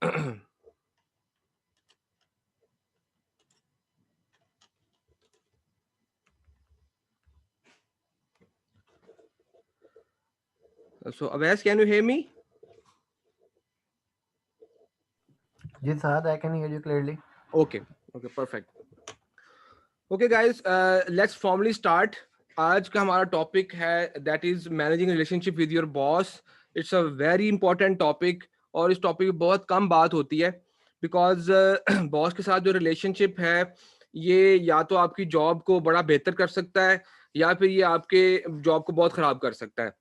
So Avais, can you hear me? Yes, Saad, I can hear you clearly. Okay. Okay, perfect. Okay guys, let's formally start. आज का हमारा topic है that is managing relationship with your boss. It's a very important topic और इस topic पे बहुत कम बात होती है बिकॉज बॉस के साथ जो रिलेशनशिप है ये या तो आपकी जॉब को बड़ा बेहतर कर सकता है या फिर ये आपके जॉब को बहुत खराब कर सकता है.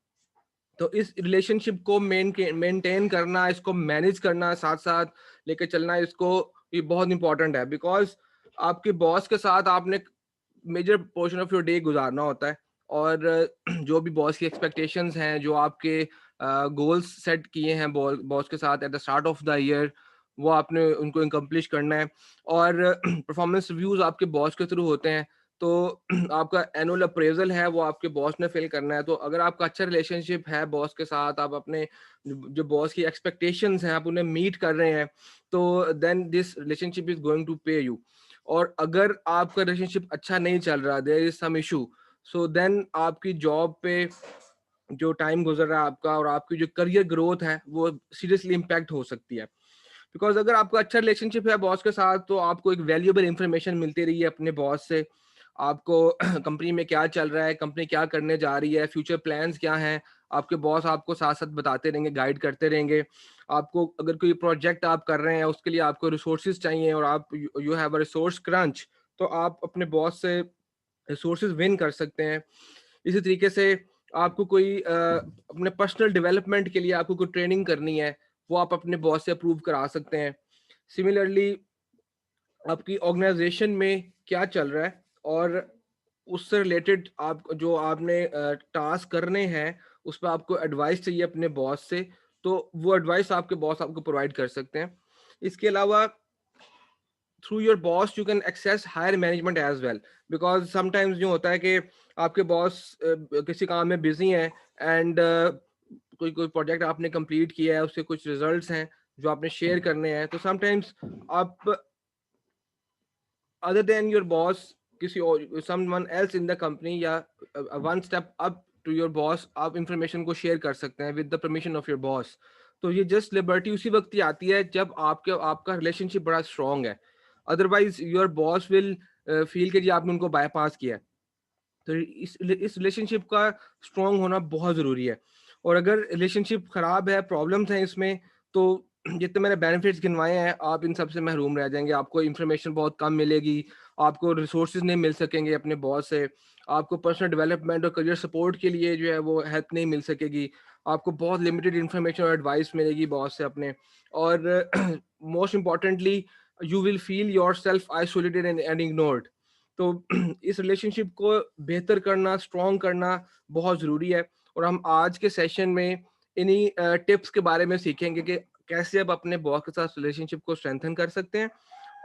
तो इस रिलेशनशिप को मेंटेन करना, इसको मैनेज करना, साथ साथ लेके चलना, इसको ये बहुत इंपॉर्टेंट है बिकॉज आपके बॉस के साथ आपने major portion of your day गुजारना होता है. और जो भी बॉस की एक्सपेक्टेशंस हैं, जो आपके गोल्स सेट किए हैं बॉस के साथ at the start of the year, वो आपने उनको इनकम्प्लिश करना है. और परफॉर्मेंस रिव्यूज आपके बॉस के थ्रू होते हैं. तो आपका एनुअल अप्रेजल है वो आपके बॉस ने फिल करना है. तो अगर आपका अच्छा रिलेशनशिप है बॉस के साथ, आप अपने जो बॉस की एक्सपेक्टेशंस हैं आप उन्हें मीट कर रहे हैं, तो then this relationship is going to pay you. और अगर आपका रिलेशनशिप अच्छा नहीं चल रहा, there is some issue, so then आपकी जॉब पे जो टाइम गुजर रहा है आपका और आपकी जो करियर ग्रोथ है वो सीरियसली इम्पैक्ट हो सकती है. बिकॉज अगर आपका अच्छा रिलेशनशिप है बॉस के साथ तो आपको एक वैल्यूएबल इंफॉर्मेशन मिलती रही है अपने बॉस से. आपको कंपनी में क्या चल रहा है, कंपनी क्या करने जा रही है, फ्यूचर प्लान्स क्या हैं, आपके बॉस आपको साथ साथ बताते रहेंगे, गाइड करते रहेंगे. आपको अगर कोई प्रोजेक्ट आप कर रहे हैं उसके लिए आपको रिसोर्सेज चाहिए और आप you have a resource crunch, तो आप अपने बॉस से रिसोर्सेज विन कर सकते हैं. इसी तरीके से आपको कोई अपने पर्सनल डेवलपमेंट के लिए आपको कोई ट्रेनिंग करनी है, वो आप अपने बॉस से अप्रूव करा सकते हैं. सिमिलरली आपकी ऑर्गेनाइजेशन में क्या चल रहा है और उससे रिलेटेड आप जो आपने टास्क करने हैं उस पर आपको एडवाइस चाहिए अपने बॉस से, तो वो एडवाइस आपके बॉस आपको प्रोवाइड कर सकते हैं. इसके अलावा through your boss you can access higher management as well. Because sometimes जो होता है कि आपके बॉस किसी काम में बिजी हैं एंड कोई कोई प्रोजेक्ट आपने कंप्लीट किया है, उसके कुछ रिजल्ट्स हैं जो आपने शेयर करने हैं. तो समटाइम्स आप other than your boss किसी और someone else in the company या one step up to your boss आप इंफॉर्मेशन को शेयर कर सकते हैं with the permission of your boss. तो ये जस्ट लिबर्टी उसी वक्त ही आती है जब आपका रिलेशनशिप बड़ा स्ट्रांग है. Otherwise your boss will feel कि जी आपने उनको बाईपास किया है. तो इस रिलेशनशिप का स्ट्रांग होना बहुत ज़रूरी है. और अगर रिलेशनशिप ख़राब है, प्रॉब्लम्स हैं इसमें, तो जितने मैंने बेनिफिट्स गिनवाए हैं आप इन सब से महरूम रह जाएंगे. आपको इन्फॉर्मेशन बहुत कम मिलेगी, आपको रिसोर्सेज नहीं मिल सकेंगे अपने बॉस से, आपको पर्सनल डेवलपमेंट और करियर सपोर्ट के लिए जो है वो हेल्प नहीं मिल सकेगी, आपको बहुत लिमिटेड इन्फॉर्मेशन और एडवाइस मिलेगी बॉस से अपने. और most importantly you will feel your self isolated and ignored. तो इस रिलेशनशिप को बेहतर करना, स्ट्रॉन्ग करना बहुत ज़रूरी है. और हम आज के सेशन में इन्हीं टिप्स के बारे में सीखेंगे कि कैसे आप अपने बॉस के साथ रिलेशनशिप को स्ट्रेंथन कर सकते हैं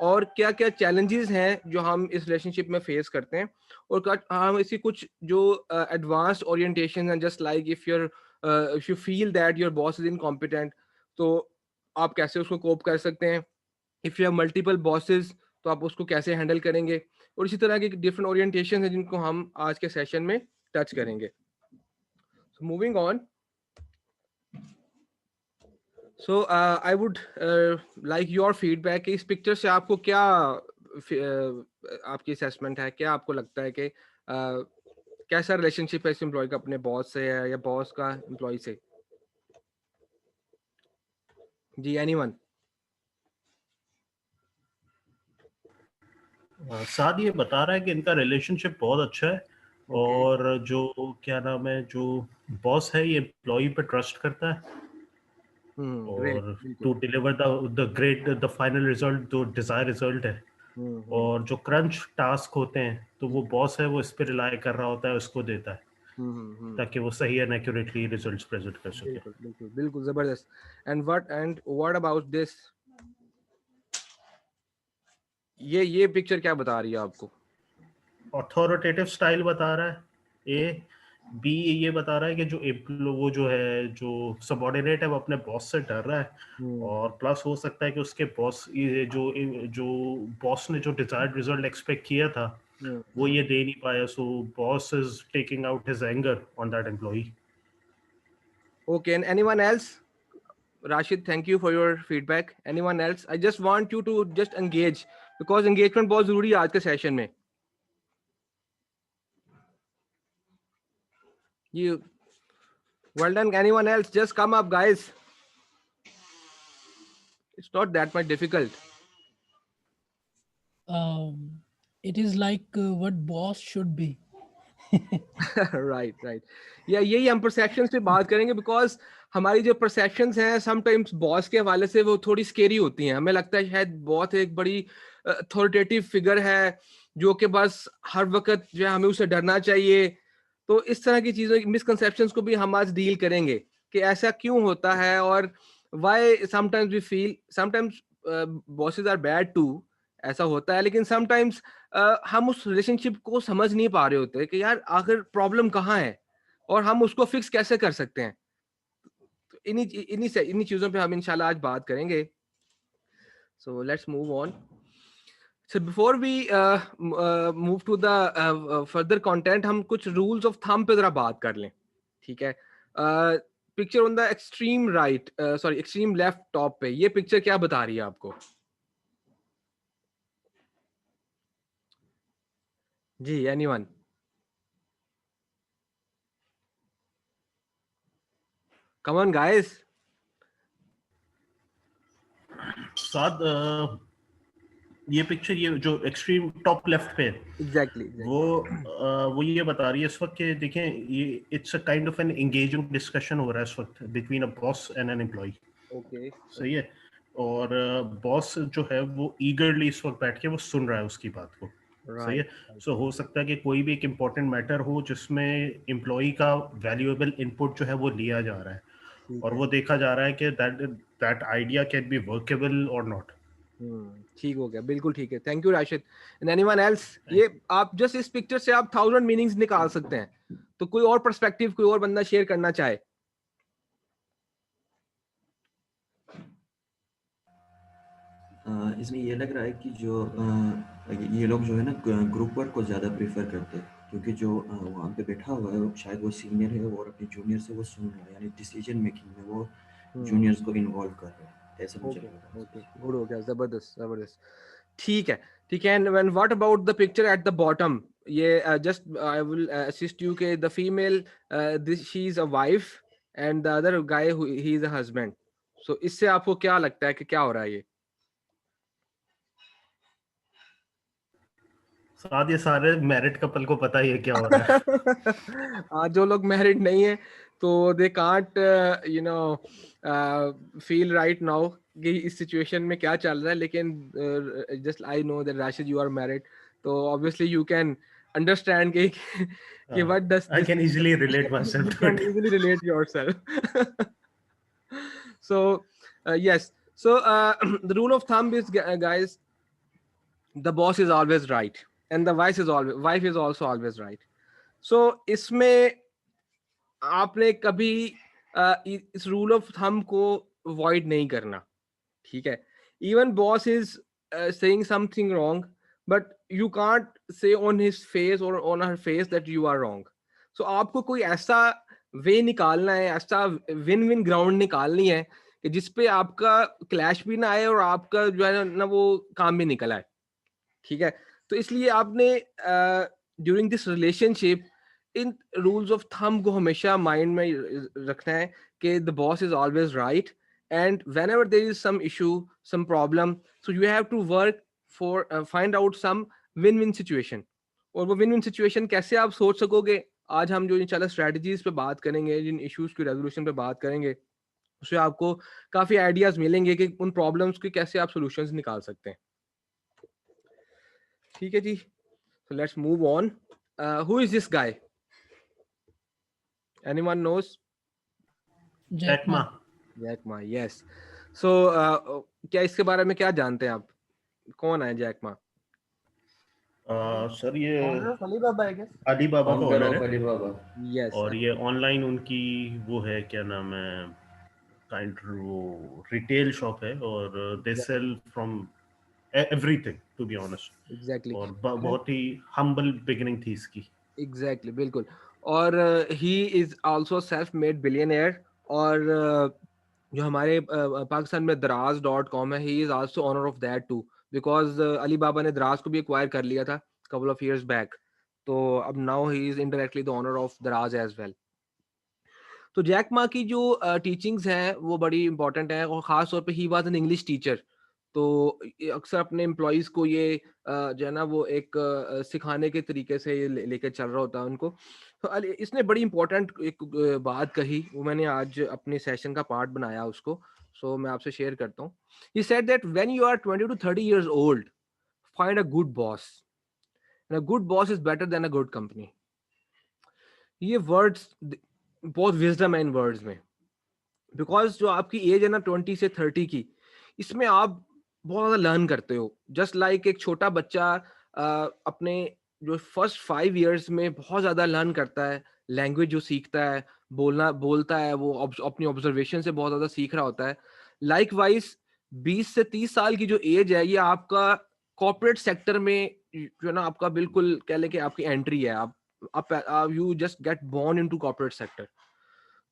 और क्या क्या चैलेंजेस हैं जो हम इस रिलेशनशिप में फेस करते हैं. और हम इसी कुछ जो एडवांस ओरिएंटेशन हैं, just like if you feel that your boss is incompetent, तो आप कैसे उसको कोप कर सकते हैं. If you have multiple bosses तो आप उसको कैसे हैंडल करेंगे. और इसी तरह के डिफरेंट ओरिएंटेशन हैं जिनको हम आज के सेशन में टच करेंगे. सो moving on, so I would like your feedback कि इस पिक्चर से आपको क्या आपकी असेसमेंट है, क्या आपको लगता है कि कैसा रिलेशनशिप है इस एम्प्लॉय का अपने बॉस से है या बॉस का एम्प्लॉय से. जी, एनीवन. साद ये बता रहा है कि इनका रिलेशनशिप बहुत अच्छा है. ओके. और जो क्या नाम है, जो बॉस है ये एम्प्लॉय पे ट्रस्ट करता है ग्रेट, और बिल्कुल. To deliver the final result, जो डिजायर रिजल्ट है. हम्म. और जो क्रंच टास्क होते हैं तो वो बॉस है वो इस पे रिलाई कर रहा होता है, उसको देता है हम्म. ताकि वो सही एंड एक्यूरेटली रिजल्ट्स प्रेजेंट कर सके. बिल्कुल, बिल्कुल, बिल्कुल जबरदस्त. एंड व्हाट अबाउट दिस, ये पिक्चर क्या बता रही है आपको. अथॉरिटेटिव स्टाइल बता रहा है ये, बी ये बता रहा है कि वो जो है जो सबऑर्डिनेट है वो अपने बॉस से डर रहा है, और प्लस हो सकता है कि उसके बॉस ये जो बॉस ने जो डिजायर्ड रिजल्ट एक्सपेक्ट किया था वो ये दे नहीं पाया, so boss is taking out his anger on that employee. Okay, and anyone else? Rashid, thank you for your feedback. Anyone else? I just want you to just engage because engagement बहुत जरूरी है आज के session में. You well done. Anyone else? Just come up, guys. It's not that much difficult. It is like what boss should be. Right, right. या यही हम perceptions पे बात करेंगे बिकॉज हमारी जो परसेप्शंस हैं समटाइम्स बॉस के हवाले से वो थोड़ी स्केरी होती हैं. हमें लगता है शायद बहुत एक बड़ी अथॉरिटेटिव फिगर है जो कि बस हर वक्त जो है हमें उससे डरना चाहिए. तो इस तरह की चीज़ों मिसकंसेप्शंस को भी हम आज डील करेंगे कि ऐसा क्यों होता है और why sometimes we feel sometimes bosses are bad too. ऐसा होता है लेकिन समटाइम्स हम उस रिलेशनशिप को समझ नहीं पा रहे होते कि यार आखिर प्रॉब्लम कहाँ है और हम उसको फिक्स कैसे कर सकते हैं. तो इन्हीं चीजों पे हम इंशाल्लाह आज बात करेंगे. So let's move on. So before we move to the further content, हम कुछ rules of thumb पे जरा बात कर लें. ठीक है. Picture on the extreme right sorry extreme left top पे ये पिक्चर क्या बता रही है आपको? जी, एनीवन? Come on, guys. साथ ये पिक्चर ये जो एक्सट्रीम टॉप लेफ्ट पे है, Exactly. वो ये बता रही है इस वक्त कि देखें ये it's a kind of an engaging discussion हो रहा है इस वक्त between a boss and an employee. Okay. सही है. और बॉस जो है वो ईगरली इस वक्त बैठ के वो सुन रहा है उसकी बात को. सही है. सो हो सकता है कि कोई भी एक इम्पोर्टेंट मैटर हो जिसमें एम्प्लॉय का वैल्यूएबल इनपुट जो है वो लिया जा रहा है और वो देखा जा रहा है कि that idea can be workable और नॉट. ठीक हो गया, बिल्कुल ठीक है. Thank you Rashid. And anyone else? ये आप जस्ट इस पिक्चर से आप 1000 मीनिंग्स निकाल सकते हैं. तो कोई और पर्सपेक्टिव कोई और बंदा शेयर करना चाहे? इसमें ये लग रहा है कि जो ये लोग जो है ना ग्रुप वर्क को ज़्यादा प्रेफर करते हैं क्योंकि जो वहाँ पे बैठा हुआ है शायद वो सीनियर है और अपने जूनियर से वो सुन रहा है यानी डिसीजन मेकिंग में वो जूनियर्स को इन्वॉल्व कर रहा है. ऐसा मुझे लग रहा है. ओके, गुड हो गया. जबरदस्त जबरदस्त. ठीक है ठीक है. And what about the picture at the bottom? ये just I will assist you के the female this she is a wife and the other guy he is a husband. So इससे आपको क्या लगता है कि क्या हो रहा है ये? साथ ये सारे मैरिड कपल को पता ही है क्या हो रहा है. जो लोग मैरिड नहीं है तो they can't you know feel right now कि इस सिचुएशन में क्या चल रहा है. लेकिन just I know that Rashid you are married तो ऑब्वियसली यू कैन अंडरस्टैंड कि what does I can easily relate myself to it. easily relate yourself. So yes, so the rule of thumb is guys, the boss is always right and the wife is also always right. So इसमें आपने कभी इस rule of thumb को avoid नहीं करना. ठीक है. Even boss is saying something wrong but you can't say on his face और on her face that you are wrong. So आपको कोई ऐसा वे निकालना है, ऐसा विन विन ग्राउंड निकालनी है कि जिसपे आपका क्लैश भी ना आए और आपका जो है ना वो काम भी निकल आए. ठीक है. तो इसलिए आपने during this relationship in rules of thumb को हमेशा माइंड में रखना है कि the boss is always right and whenever there is some issue, some problem, so you have to work for find out some win-win situation. और वो win-win situation कैसे आप सोच सकोगे? आज हम जो इंशाल्लाह स्ट्रेटजीज पे बात करेंगे, जिन इश्यूज की रेजोल्यूशन पे बात करेंगे, उससे आपको काफी आइडियाज मिलेंगे कि उन प्रॉब्लम्स के कैसे आप सॉल्यूशंस निकाल सकते हैं. ठीक है जी. So let's move on. Who is this guy? Anyone knows? Jack Ma. Jack Ma, yes. So क्या इसके बारे में क्या जानते हैं आप? कौन है जैक मा? सर ये Founder of Alibaba, I guess. Alibaba का फाउंडर ओनर ऑफ है अलीबाबा। यस और ये ऑनलाइन उनकी वो है, क्या नाम है, काइंड वो रिटेल शॉप है और they sell from everything to be honest. Exactly और बहुत ही हम्बल बिगिनिंग थी इसकी। एग्जैक्टली बिल्कुल। और he is also self made billionaire. और जो हमारे पाकिस्तान में दराज.com है, he is also owner of that too, because Alibaba ने दराज को भी एक्वायर कर लिया था कपल ऑफ इयर्स बैक। तो अब now he is indirectly the owner of दराज एज वेल। तो जैक मा की जो टीचिंग्स हैं वो बड़ी इंपॉर्टेंट है, और ख़ास तौर पे he was an English teacher. तो अक्सर अपने एम्प्लॉयज़ को ये जो है ना वो एक सिखाने के तरीके से ये लेके चल रहा होता है उनको। तो इसने बड़ी इंपॉर्टेंट एक बात कही, वो मैंने आज अपने सेशन का पार्ट बनाया उसको। सो मैं आपसे शेयर करता हूँ। He said that when you are 20 to 30 years old, find a good boss, and a good boss is better than a good company. ये वर्ड्स बहुत विजडम है इन वर्ड्स में, बिकॉज जो आपकी एज है ना 20 से 30 की, इसमें आप बहुत ज़्यादा लर्न करते हो। जस्ट लाइक एक छोटा बच्चा अपने जो फर्स्ट 5 years में बहुत ज़्यादा लर्न करता है, लैंग्वेज जो सीखता है, बोलता है, वो अपनी ऑब्जर्वेशन से बहुत ज़्यादा सीख रहा होता है। लाइक वाइज 20 से 30 साल की जो एज है, ये आपका कॉर्पोरेट सेक्टर में जो है ना आपका बिल्कुल कह लें कि आपकी एंट्री है। आप you just get born into corporate sector.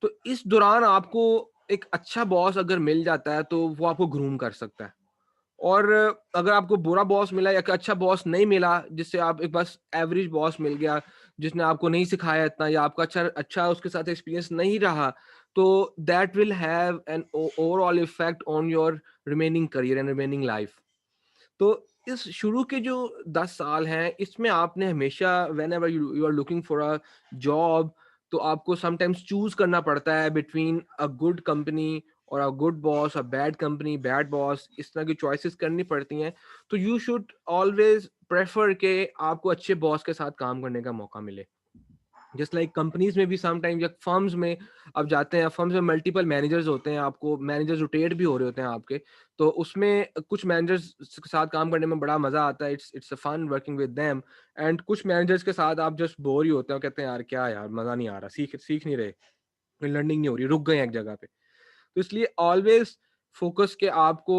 तो इस दौरान आपको एक अच्छा बॉस अगर मिल जाता है तो वो आपको ग्रूम कर सकता है। और अगर आपको बुरा बॉस मिला या अच्छा बॉस नहीं मिला, जिससे आप एक बस एवरेज बॉस मिल गया जिसने आपको नहीं सिखाया इतना, या आपका अच्छा अच्छा उसके साथ एक्सपीरियंस नहीं रहा, तो that will have an overall effect on your remaining career and remaining life. तो इस शुरू के जो 10 साल हैं, इसमें आपने हमेशा whenever you are looking for a job, तो आपको समटाइम्स चूज करना पड़ता है बिटवीन अ गुड कंपनी और अ good boss, a bad company, bad boss, इस तरह की चॉइसेस करनी पड़ती हैं। तो यू शुड ऑलवेज प्रेफर के आपको अच्छे बॉस के साथ काम करने का मौका मिले। जस्ट लाइक कंपनीज में भी समटाइम, या फर्म्स में आप जाते हैं, फर्म्स में मल्टीपल मैनेजर्स होते हैं, आपको मैनेजर्स रोटेट भी हो रहे होते हैं आपके। तो उसमें कुछ मैनेजर्स के साथ काम करने में बड़ा मजा आता है, it's a fun working with them. And कुछ मैनेजर्स के साथ आप जस्ट बोर ही होते हैं, कहते हैं यार क्या यार मजा नहीं आ रहा, सीख नहीं रहे, कोई लर्निंग नहीं हो रही, रुक गए हैं एक जगह पे। तो इसलिए ऑलवेज फोकस के आपको,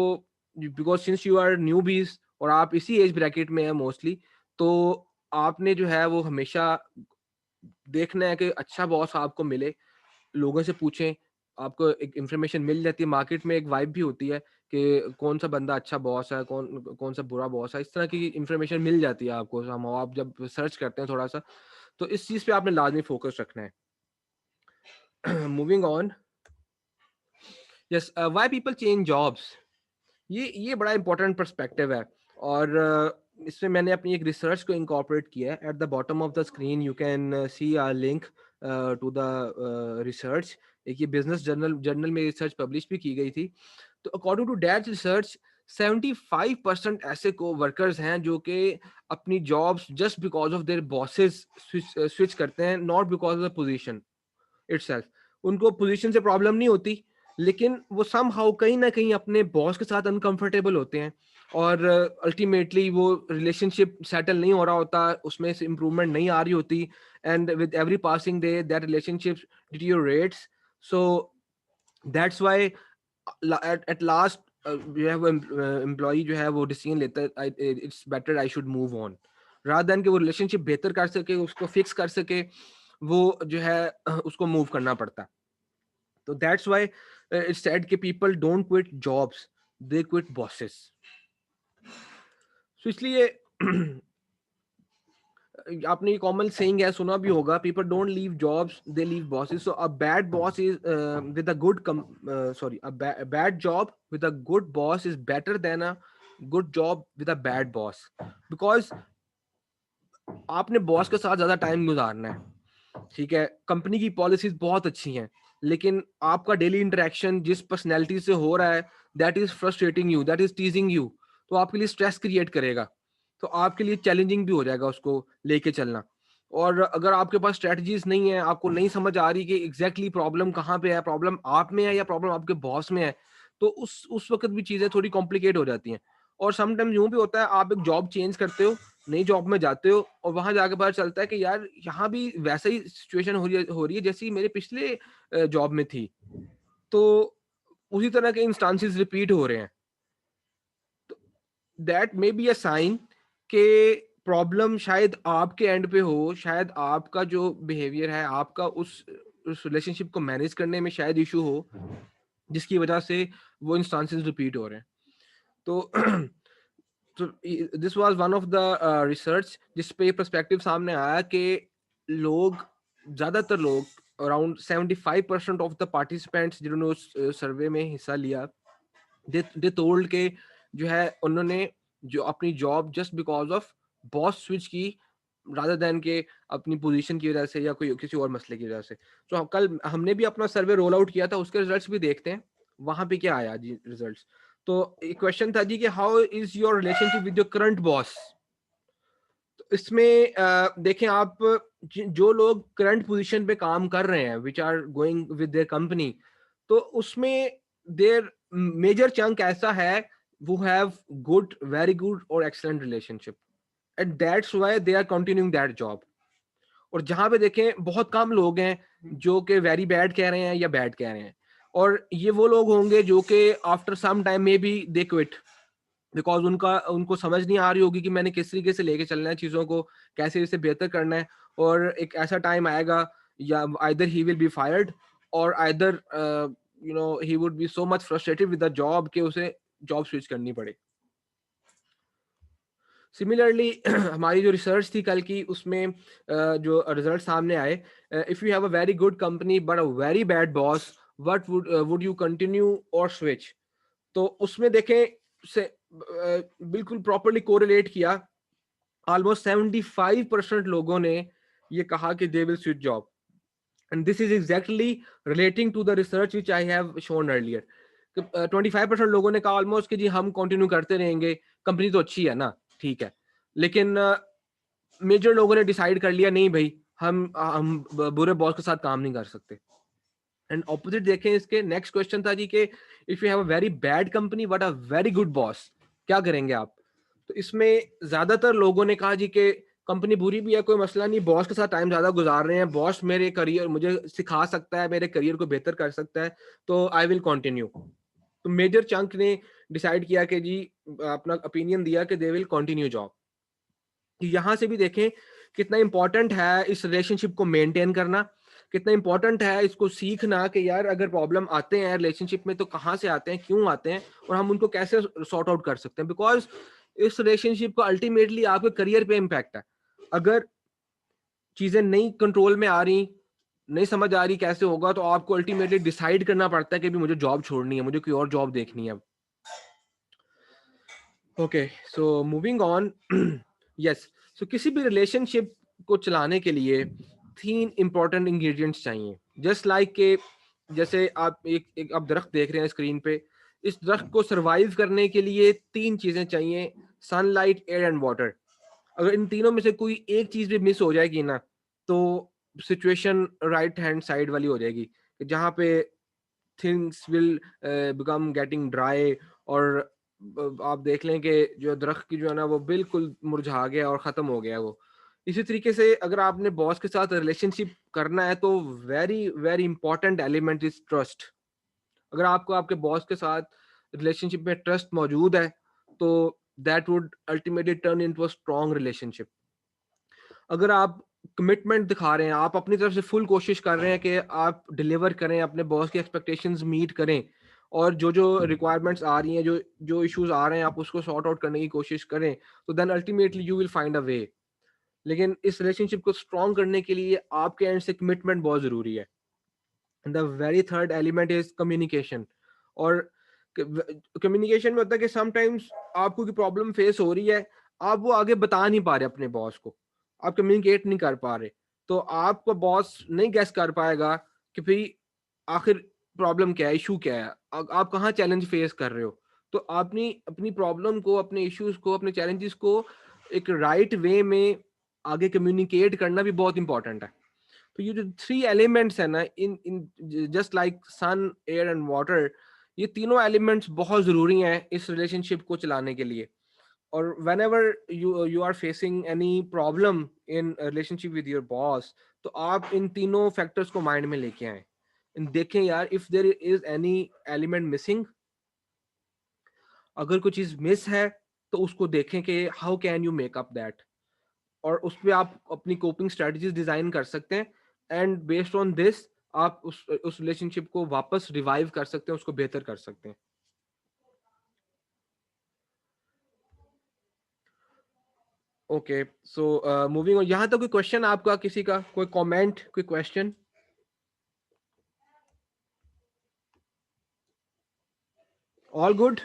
because since you are newbies और आप इसी एज ब्रैकेट में है मोस्टली, तो आपने जो है वो हमेशा देखना है कि अच्छा बॉस आपको मिले। लोगों से पूछें, आपको एक इंफॉर्मेशन मिल जाती है। मार्केट में एक वाइब भी होती है कि कौन सा बंदा अच्छा बॉस है, कौन कौन सा बुरा बॉस है, इस तरह की इंफॉर्मेशन मिल जाती है आपको। आप जब सर्च करते हैं थोड़ा सा, तो इस चीज़ पे आपने लाजमी फोकस रखना है। Moving on, yes, why people change jobs. ये बड़ा इंपॉर्टेंट पर्सपेक्टिव है। और इसमें मैंने अपनी एक रिसर्च को इंकॉर्पोरेट किया है। At the bottom of the screen you can see a link to the research. एक ये बिजनेस जर्नल में रिसर्च पब्लिश भी की गई थी। तो अकॉर्डिंग टू दैट रिसर्च, 75% ऐसे को वर्कर्स हैं जो कि अपनी jobs just because of their bosses switch करते हैं, not because of the position itself. उनको पोजीशन से प्रॉब्लम नहीं होती, लेकिन वो समहाउ कहीं ना कहीं अपने बॉस के साथ अनकंफर्टेबल होते हैं, और अल्टीमेटली वो रिलेशनशिप सेटल नहीं हो रहा होता, उसमें से इम्प्रूवमेंट नहीं आ रही होती, and with every passing day that relationship deteriorates. So that's why at last जो है वो एम्प्लॉय जो है वो डिसीजन लेता है, it's better I should move on, rather than कि वो रिलेशनशिप बेहतर कर सके, उसको फिक्स कर सके, वो जो है उसको मूव करना पड़ता है। तो दैट्स व्हाई इट्स सेड कि people don't quit jobs, they quit bosses. So इसलिए आपने ये कॉमन सेइंग है, सुना भी होगा, people don't leave jobs, they leave bosses. So a bad boss is with a good sorry a bad job with a good boss is better than a good job with a bad boss, because आपने boss के साथ ज्यादा time गुजारना है। ठीक है, company की policies बहुत अच्छी हैं, लेकिन आपका डेली इंटरेक्शन जिस पर्सनैलिटी से हो रहा है, that is frustrating you, that is टीजिंग you, तो आपके लिए स्ट्रेस क्रिएट करेगा। तो आपके लिए चैलेंजिंग भी हो जाएगा उसको लेके चलना। और अगर आपके पास स्ट्रेटजीज नहीं है, आपको नहीं समझ आ रही कि एग्जैक्टली प्रॉब्लम कहाँ पे है, प्रॉब्लम आप में है या प्रॉब्लम आपके बॉस में है, तो उस वक्त भी चीजें थोड़ी कॉम्प्लिकेट हो जाती हैं। और समटाइम्स यूं भी होता है, आप एक जॉब चेंज करते हो, नई जॉब में जाते हो, और वहां जाके पता चलता है कि यार यहाँ भी वैसा ही सिचुएशन हो रही है जैसी मेरे पिछले जॉब में थी, तो उसी तरह के इंस्टांसेस रिपीट हो रहे हैं। तो that may be a sign के प्रॉब्लम शायद आपके एंड पे हो, शायद आपका जो बिहेवियर है, आपका उस रिलेशनशिप को मैनेज करने में शायद इशू हो, जिसकी वजह से वो इंस्टांसेस रिपीट हो रहे हैं। तो तो this was one of the research जिस पे पर्सपेक्टिव सामने आया कि ज्यादातर लोग अराउंड 75% ऑफ द पार्टिसिपेंट्स जिन्होंने उस सर्वे में हिस्सा लिया, दे टोल्ड के जो है उन्होंने जो अपनी job just because of boss switch की, रादर देन के अपनी पोजीशन की वजह से या कोई किसी और मसले की वजह से। तो कल हमने भी अपना सर्वे रोल आउट किया था, उसके रिजल्ट्स भी देखते हैं वहां पे क्या आया जी रिजल्ट्स। तो एक क्वेश्चन था जी कि how is your relationship with your current boss. तो इसमें देखें आप, जो लोग करंट पोजीशन पे काम कर रहे हैं which are going with their company, तो उसमें देयर मेजर चंक ऐसा है वो हैव गुड, वेरी गुड और excellent relationship, and that's why they are continuing that job. और जहां पे देखें बहुत कम लोग हैं जो कि वेरी बैड कह रहे हैं या बैड कह रहे हैं, और ये वो लोग होंगे जो कि आफ्टर सम टाइम में भी दे क्विट, बिकॉज उनको समझ नहीं आ रही होगी कि मैंने किस तरीके से लेके चलना है चीज़ों को, कैसे इसे बेहतर करना है। और एक ऐसा टाइम आएगा या either he will be fired और either he would be so much frustrated with the job कि उसे जॉब स्विच करनी पड़े। सिमिलरली हमारी जो रिसर्च थी कल की, उसमें जो रिजल्ट सामने आए, if you have a very good company but a very bad boss, what would you continue और स्विच। तो उसमें देखें से बिल्कुल प्रॉपरली कोरिलेट किया, ऑलमोस्ट 75% लोगों ने ये कहा कि they will switch job, and this is exactly relating to the research which I have shown earlier. 25% लोगों ने कहा ऑलमोस्ट कि जी हम कंटिन्यू करते रहेंगे, कंपनी तो अच्छी है ना, ठीक है। लेकिन मेजर लोगों ने डिसाइड कर लिया नहीं भाई, हम बुरे बॉस के साथ काम नहीं कर सकते। एंड ऑपोजिट देखें, इसके नेक्स्ट क्वेश्चन था जी कि if you have a very bad company but a very good boss, क्या करेंगे आप। तो इसमें ज्यादातर लोगों ने कहा जी कि कंपनी बुरी भी है कोई मसला नहीं, बॉस के साथ टाइम ज्यादा गुजार रहे हैं, बॉस मेरे करियर मुझे सिखा सकता है, मेरे करियर को बेहतर कर सकता है, तो आई विल कंटिन्यू। तो मेजर चंक ने डिसाइड किया कि जी अपना ओपिनियन दिया कि दे विल कंटिन्यू जॉब। यहाँ से भी देखें कितना इंपॉर्टेंट है इस रिलेशनशिप को मेंटेन करना, कितना इंपॉर्टेंट है इसको सीखना कि यार अगर प्रॉब्लम आते हैं रिलेशनशिप में तो कहाँ से आते हैं, क्यों आते हैं, और हम उनको कैसे सॉर्ट आउट कर सकते हैं। बिकॉज इस रिलेशनशिप का अल्टीमेटली आपके करियर पे इम्पैक्ट है। अगर चीजें नहीं कंट्रोल में आ रही, नहीं समझ आ रही कैसे होगा, तो आपको अल्टीमेटली डिसाइड करना पड़ता है कि भी मुझे जॉब छोड़नी है, मुझे कोई और जॉब देखनी है अब। Okay, so moving on. Yes, so किसी भी रिलेशनशिप को चलाने के लिए 3 इंपॉर्टेंट इंग्रेडिएंट्स चाहिए। जस्ट लाइक के जैसे आप एक आप दरख्त देख रहे हैं स्क्रीन पे, इस दरख्त को सरवाइव करने के लिए 3 चीजें चाहिए, सनलाइट, एयर एंड वाटर। अगर इन तीनों में से कोई एक चीज भी मिस हो जाएगी ना, तो सिचुएशन राइट हैंड साइड वाली हो जाएगी, जहाँ पे things will become getting dry, और आप देख लें कि जो दरख्त की जो है ना वो बिल्कुल मुरझा गया और ख़त्म हो गया वो। इसी तरीके से अगर आपने बॉस के साथ रिलेशनशिप करना है तो very very important element is trust. अगर आपको आपके बॉस के साथ रिलेशनशिप में ट्रस्ट मौजूद है तो that would ultimately turn into a strong relationship. अगर आप कमिटमेंट दिखा रहे हैं, आप अपनी तरफ से फुल कोशिश कर रहे हैं कि आप डिलीवर करें, अपने बॉस की एक्सपेक्टेशंस मीट करें, और जो जो रिक्वायरमेंट्स आ रही हैं, जो जो इश्यूज आ रहे हैं, आप उसको सॉर्ट आउट करने की कोशिश करें, तो then ultimately you will find a way. लेकिन इस रिलेशनशिप को स्ट्रॉन्ग करने के लिए आपके एंड से कमिटमेंट बहुत जरूरी है। The very third element is communication. और कम्युनिकेशन में होता है कि समटाइम्स आपको कोई प्रॉब्लम फेस हो रही है, आप वो आगे बता नहीं पा रहे अपने बॉस को, आप कम्युनिकेट नहीं कर पा रहे, तो आपका बॉस नहीं गेस कर पाएगा कि भाई आखिर प्रॉब्लम क्या है, इशू क्या है, आप कहाँ चैलेंज फेस कर रहे हो। तो आपने अपनी प्रॉब्लम को, अपने इश्यूज को, अपने चैलेंजेस को एक राइट वे में आगे कम्युनिकेट करना भी बहुत इंपॉर्टेंट है। तो ये जो 3 एलिमेंट्स है ना, in in just like sun, air and water, ये तीनों एलिमेंट्स बहुत ज़रूरी हैं इस रिलेशनशिप को चलाने के लिए। और whenever you are facing any problem in a relationship with your boss, तो आप इन तीनों फैक्टर्स को माइंड में लेके आए, देखें यार if there is any element missing, अगर कुछ चीज मिस है तो उसको देखें कि how can you make up that, और उस पे आप अपनी कोपिंग स्ट्रेटजीज डिजाइन कर सकते हैं, एंड बेस्ड ऑन दिस आप उस रिलेशनशिप को वापस रिवाइव कर सकते हैं, उसको बेहतर कर सकते हैं। ओके, सो मूविंग ऑन, यहाँ तक कोई क्वेश्चन आपका, किसी का कोई कमेंट, कोई क्वेश्चन? All good?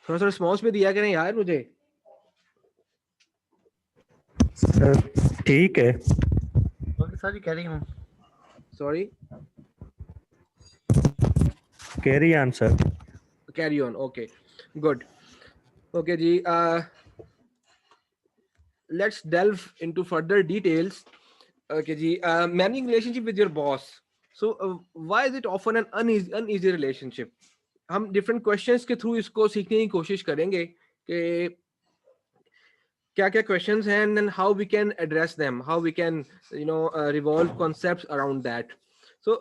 थोड़ा सा रिस्पॉन्स भी दिया करें यार मुझे। सर ठीक है। Okay sir, carry on. Sorry, carry on sir. Carry on, okay good. Okay जी, let's delve into further details. Okay ji, managing relationship with your boss, so why is it often an uneasy relationship? हम different questions के through इसको सीखने की कोशिश करेंगे कि क्या क्या questions हैं, and then how we can address them, how we can revolve concepts around that. So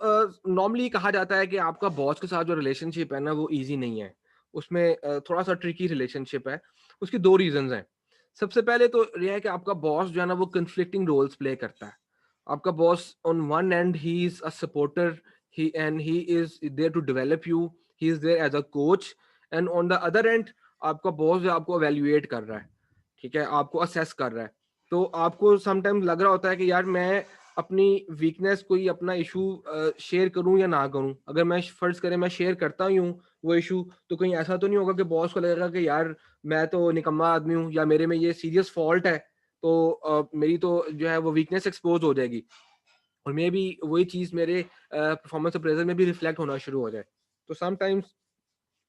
normally कहा जाता है कि आपका बॉस के साथ जो रिलेशनशिप है ना वो easy नहीं है, उसमें थोड़ा सा ट्रिकी रिलेशनशिप है। उसके दो रीजंस हैं। सबसे पहले तो ये है कि आपका बॉस जो है ना वो कन्फ्लिक्टिंग रोल्स प्ले करता है। आपका boss on one end he is a supporter, he is there to develop you, he is there as a coach, and on the other end आपका बॉस जो आपको एवेल्युएट कर रहा है, ठीक है, आपको असेस कर रहा है। तो आपको समटाइम्स लग रहा होता है कि यार मैं अपनी वीकनेस, कोई अपना इशू शेयर करूं या ना करूं। अगर मैं फर्ज करें मैं शेयर करता ही हूं वो इशू, तो कहीं ऐसा तो नहीं होगा कि बॉस को लगेगा कि यार मैं तो निकम्मा आदमी हूँ या मेरे में ये सीरियस फॉल्ट है, तो मेरी तो जो है वो वीकनेस एक्सपोज हो जाएगी, और मे बी वही चीज़ मेरे परफॉर्मेंस अप्रेजल में भी रिफ्लेक्ट होना शुरू हो जाए। तो समटाइम्स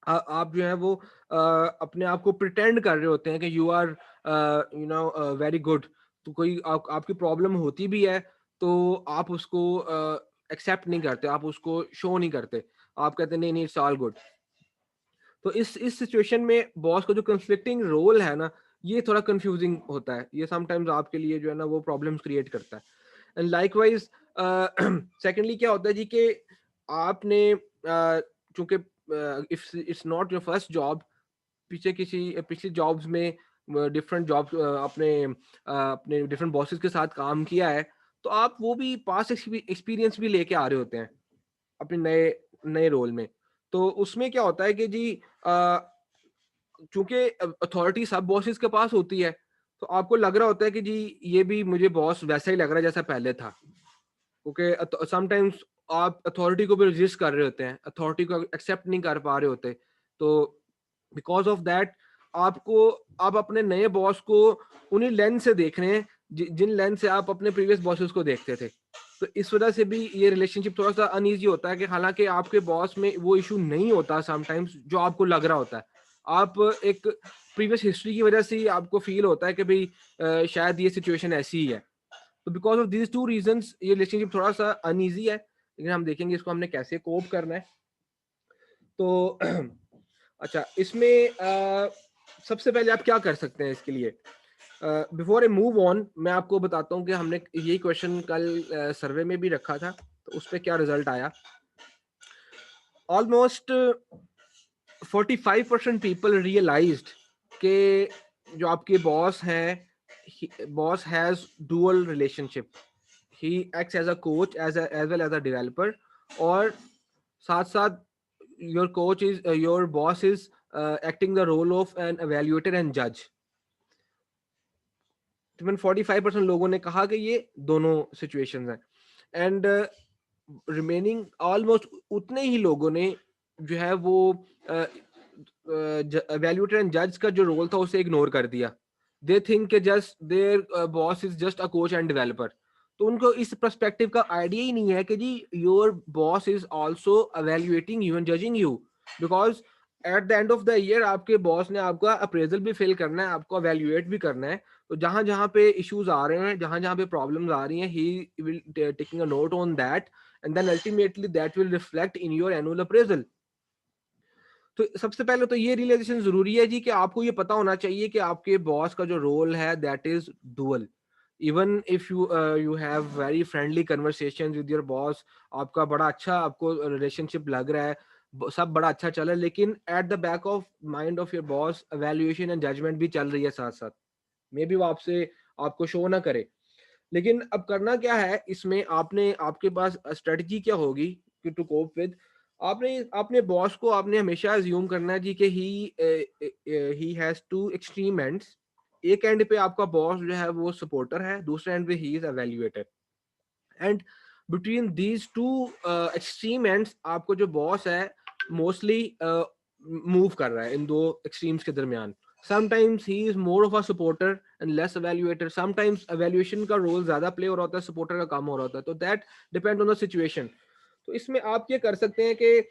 आप जो है वो अपने आप को प्रिटेंड कर रहे होते हैं कि यू आर वेरी गुड। तो कोई आपकी प्रॉब्लम होती भी है तो आप उसको एक्सेप्ट नहीं करते, आप उसको शो नहीं करते, आप कहते नहीं नहीं इट्स ऑल गुड। तो इस सिचुएशन में बॉस का जो कंफ्लिक्टिंग रोल है ना, ये थोड़ा कंफ्यूजिंग होता है, ये समटाइम्स आपके लिए जो है ना वो प्रॉब्लम्स क्रिएट करता है। एंड लाइकवाइज सेकेंडली क्या होता है जी कि आपने चूंकि if it's not your first job, पिछली जॉब्स में डिफरेंट जॉब अपने डिफरेंट बॉसेस के साथ काम किया है, तो आप वो भी पास्ट एक्सपीरियंस भी लेके आ रहे होते हैं अपने नए नए रोल में। तो उसमें क्या होता है कि जी चूंकि अथॉरिटी सब बॉसेस के पास होती है, तो आपको लग रहा होता है कि जी ये भी मुझे बॉस वैसा ही लग रहा है जैसा पहले था, क्योंकि समटाइम्स आप अथॉरिटी को भी रेजिस्ट कर रहे होते हैं, अथॉरिटी को एक्सेप्ट नहीं कर पा रहे होते। तो बिकॉज ऑफ दैट आप अपने नए बॉस को उन्हीं लेंस से देख रहे हैं जिन लेंस से आप अपने प्रीवियस बॉसेस को देखते थे। तो इस वजह से भी ये रिलेशनशिप थोड़ा सा अनईजी होता है कि हालांकि आपके बॉस में वो इशू नहीं होता समटाइम्स जो आपको लग रहा होता है, आप एक प्रीवियस हिस्ट्री की वजह से ही आपको फील होता है कि भाई शायद ये सिचुएशन ऐसी ही है। तो because of these two reasons ये रिलेशनशिप थोड़ा सा अनईजी है, लेकिन हम देखेंगे इसको हमने कैसे कोप करना है। तो अच्छा, इसमें सबसे पहले आप क्या कर सकते हैं इसके लिए? बिफोर ए मूव ऑन मैं आपको बताता हूँ कि हमने यही क्वेश्चन कल सर्वे में भी रखा था, तो उस पर क्या रिजल्ट आया। ऑलमोस्ट 45% पीपल रियलाइज्ड कि जो आपके बॉस हैं, boss has dual relationship, he acts as a coach as well as a developer, और साथ साथ your boss is acting the role of an evaluator and judge. तकरीबन 45% लोगों ने कहा कि ये दोनों सिचुएशंस हैं, एंड रिमेनिंग ऑलमोस्ट उतने ही लोगों ने जो है वो evaluator and judge का जो रोल था उसे इग्नोर कर दिया। दे थिंक कि just there boss is just a coach end developer. तो उनको इस पर्सपेक्टिव का आइडिया ही नहीं है कि जी your boss is also evaluating you and judging you, because at the end of the year आपके बॉस ने आपका अप्रेजल भी फिल करना है, आपको evaluate भी करना है। तो जहां जहां पे इश्यूज आ रहे हैं, जहां जहां पे प्रॉब्लम्स आ रही हैं, he will taking a note on that and then ultimately that will reflect in your annual appraisal. तो सबसे पहले तो ये रियलाइजेशन जरूरी है जी कि आपको ये पता होना चाहिए कि आपके बॉस का जो रोल है that is dual. Even if you have very friendly conversation with your boss, आपका बड़ा अच्छा आपको रिलेशनशिप लग रहा है, सब बड़ा अच्छा चल रहा है, लेकिन at the back of mind of your boss evaluation and judgement भी चल रही है साथ साथ. मे बी वो आपसे आपको शो ना करे, लेकिन अब करना क्या है इसमें, आपने आपके पास स्ट्रेटजी क्या होगी टू कोप विद. आपने अपने बॉस को आपने हमेशा अज्यूम करना है जी कि he has to extreme ends. एक एंड पे आपका बॉस जो है वो सपोर्टर है, दूसरे एंड पे he is evaluator, and between these two extreme ends आपको जो बॉस है मोस्टली मूव कर रहा है इन दो एक्सट्रीम्स के दरमियान. Sometimes he is more of a supporter and less evaluator. Sometimes evaluation का रोल ज्यादा प्ले हो रहा होता है, सपोर्टर का कम हो रहा होता है. तो that depend on the situation. तो इसमें आप ये कर सकते हैं कि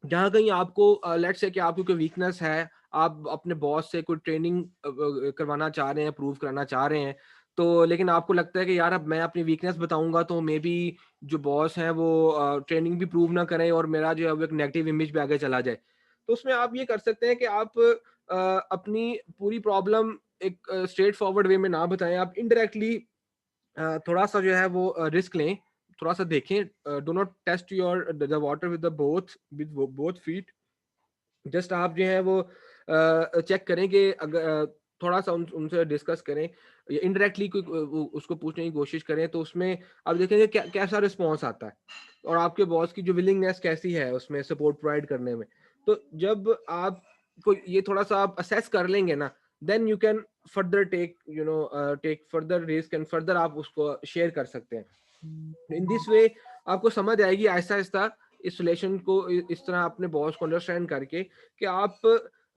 जहाँ कहीं आपको लेट्स से कि आपको कोई वीकनेस है, आप अपने बॉस से कोई ट्रेनिंग करवाना चाह रहे हैं, प्रूव कराना चाह रहे हैं, तो लेकिन आपको लगता है कि यार अब मैं अपनी वीकनेस बताऊंगा तो मे बी जो बॉस है वो ट्रेनिंग भी प्रूव ना करें और मेरा जो है वो एक नेगेटिव इमेज पे आगे चला जाए. तो उसमें आप ये कर सकते हैं कि आप अपनी पूरी प्रॉब्लम एक स्ट्रेट फॉरवर्ड वे में ना बताएं, आप इनडायरेक्टली थोड़ा सा जो है वो रिस्क लें, थोड़ा सा देखें. Do not test your the water with both feet. Just आप जो है वो चेक करें कि अगर थोड़ा सा उनसे डिस्कस करें या इनडायरेक्टली कोई उसको पूछने की कोशिश करें, तो उसमें आप देखेंगे कैसा रिस्पॉन्स आता है और आपके बॉस की जो विलिंगनेस कैसी है उसमें सपोर्ट प्रोवाइड करने में. तो जब आप को ये थोड़ा सा आप असेस कर लेंगे ना, then you can further take further risk and further आप उसको शेयर कर सकते हैं. इन दिस वे आपको समझ आएगी आहिस्ता आहिस्ता इस रिलेशन को, इस तरह अपने बॉस को अंडरस्टैंड करके कि आप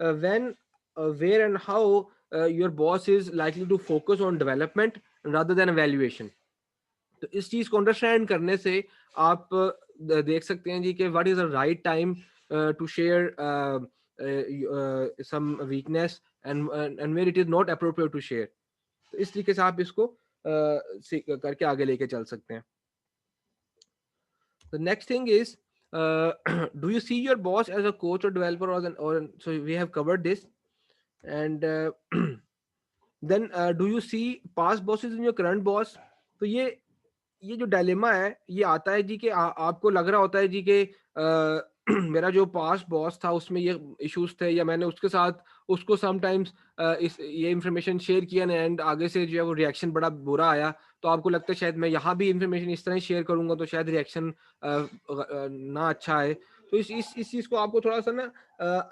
when where and how your boss is likely to focus on development rather than evaluation. तो इस चीज को अंडरस्टैंड करने से आप देख सकते हैं जी कि what is the right time to share some weakness and where it is not appropriate to share. तो इस तरीके से आप इसको करके आगे लेके चल सकते हैं. The next thing is, do you see your boss as a coach or developer or so we have covered this, and then do you see past bosses in your current boss? तो ये जो dilemma है ये आता है जी कि आपको लग रहा होता है जी कि मेरा जो पास्ट बॉस था उसमें ये इश्यूज थे, या मैंने उसके साथ उसको समटाइम्स इस ये इंफॉर्मेशन शेयर किया ना एंड आगे से जो है वो रिएक्शन बड़ा बुरा आया. तो आपको लगता है शायद मैं यहाँ भी इंफॉर्मेशन इस तरह शेयर करूंगा तो शायद रिएक्शन ना अच्छा आए. तो इस चीज़ को आपको थोड़ा सा ना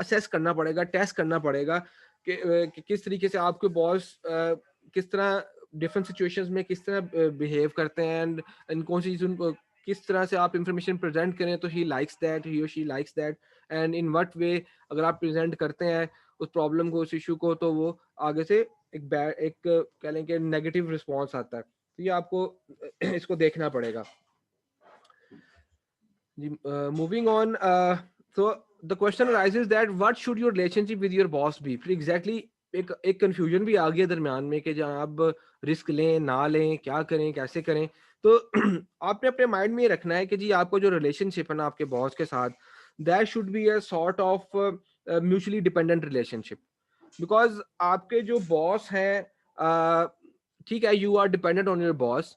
असेस करना पड़ेगा, टेस्ट करना पड़ेगा कि किस तरीके से आपके बॉस किस तरह डिफरेंट सिचुएशंस में किस तरह बिहेव करते हैं, एंड कौन सी चीज़ उनको किस तरह से आप इंफॉर्मेशन प्रेजेंट करें तो ही लाइक्स दैट, ही और she likes that, and in what way अगर आप प्रेजेंट करते हैं उस प्रॉब्लम को, उस इशू को, तो वो आगे से एक कह लें कि नेगेटिव रिस्पॉन्स आता है. तो ये आपको इसको देखना पड़ेगा जी. Moving on, so the question arises that what should your relationship with your boss be? फिर exactly एक कंफ्यूजन भी आ गया दरमियान में कि जहाँ आप रिस्क लें ना लें, क्या करें कैसे करें. तो आपने अपने माइंड में ये रखना है कि जी आपको जो रिलेशनशिप है ना आपके बॉस के साथ, that should be a sort of mutually dependent relationship. Because आपके जो बॉस हैं, ठीक है, you are dependent on your boss,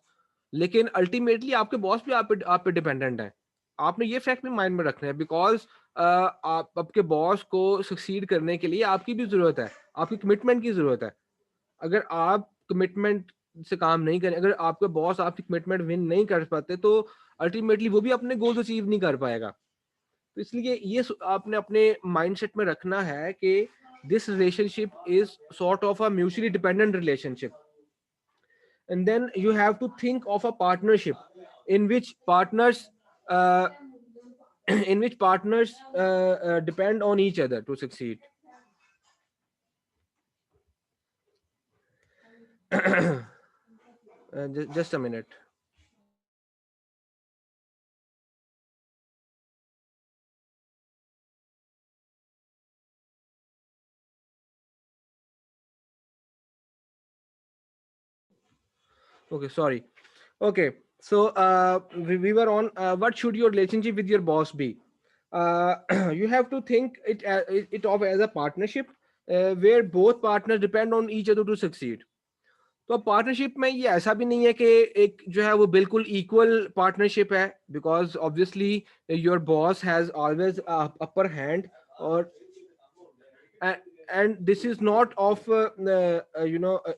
लेकिन अल्टीमेटली आपके बॉस भी आप पे डिपेंडेंट है. आपने ये फैक्ट भी माइंड में रखना है, बिकॉज आप आपके बॉस को सक्सीड करने के लिए आपकी भी जरूरत है, आपकी कमिटमेंट की जरूरत है. अगर आप कमिटमेंट से काम नहीं करें, अगर आपके बॉस आपकी कमिटमेंट विन नहीं कर पाते, तो अल्टीमेटली वो भी अपने गोल्स अचीव नहीं कर पाएगा. तो इसलिए ये आपने अपने माइंडसेट में रखना है कि this relationship is sort of a mutually dependent relationship. And then you have to think of a partnership in which partners uh, depend on each other to succeed. Just a minute. Okay, sorry. Okay, So we were on what should your relationship with your boss be? You have to think it of as a partnership where both partners depend on each other to succeed. तो partnership में ये ऐसा भी नहीं है कि एक जो है वो बिल्कुल इक्वल पार्टनरशिप है, because obviously your boss has always upper hand, और and this is not of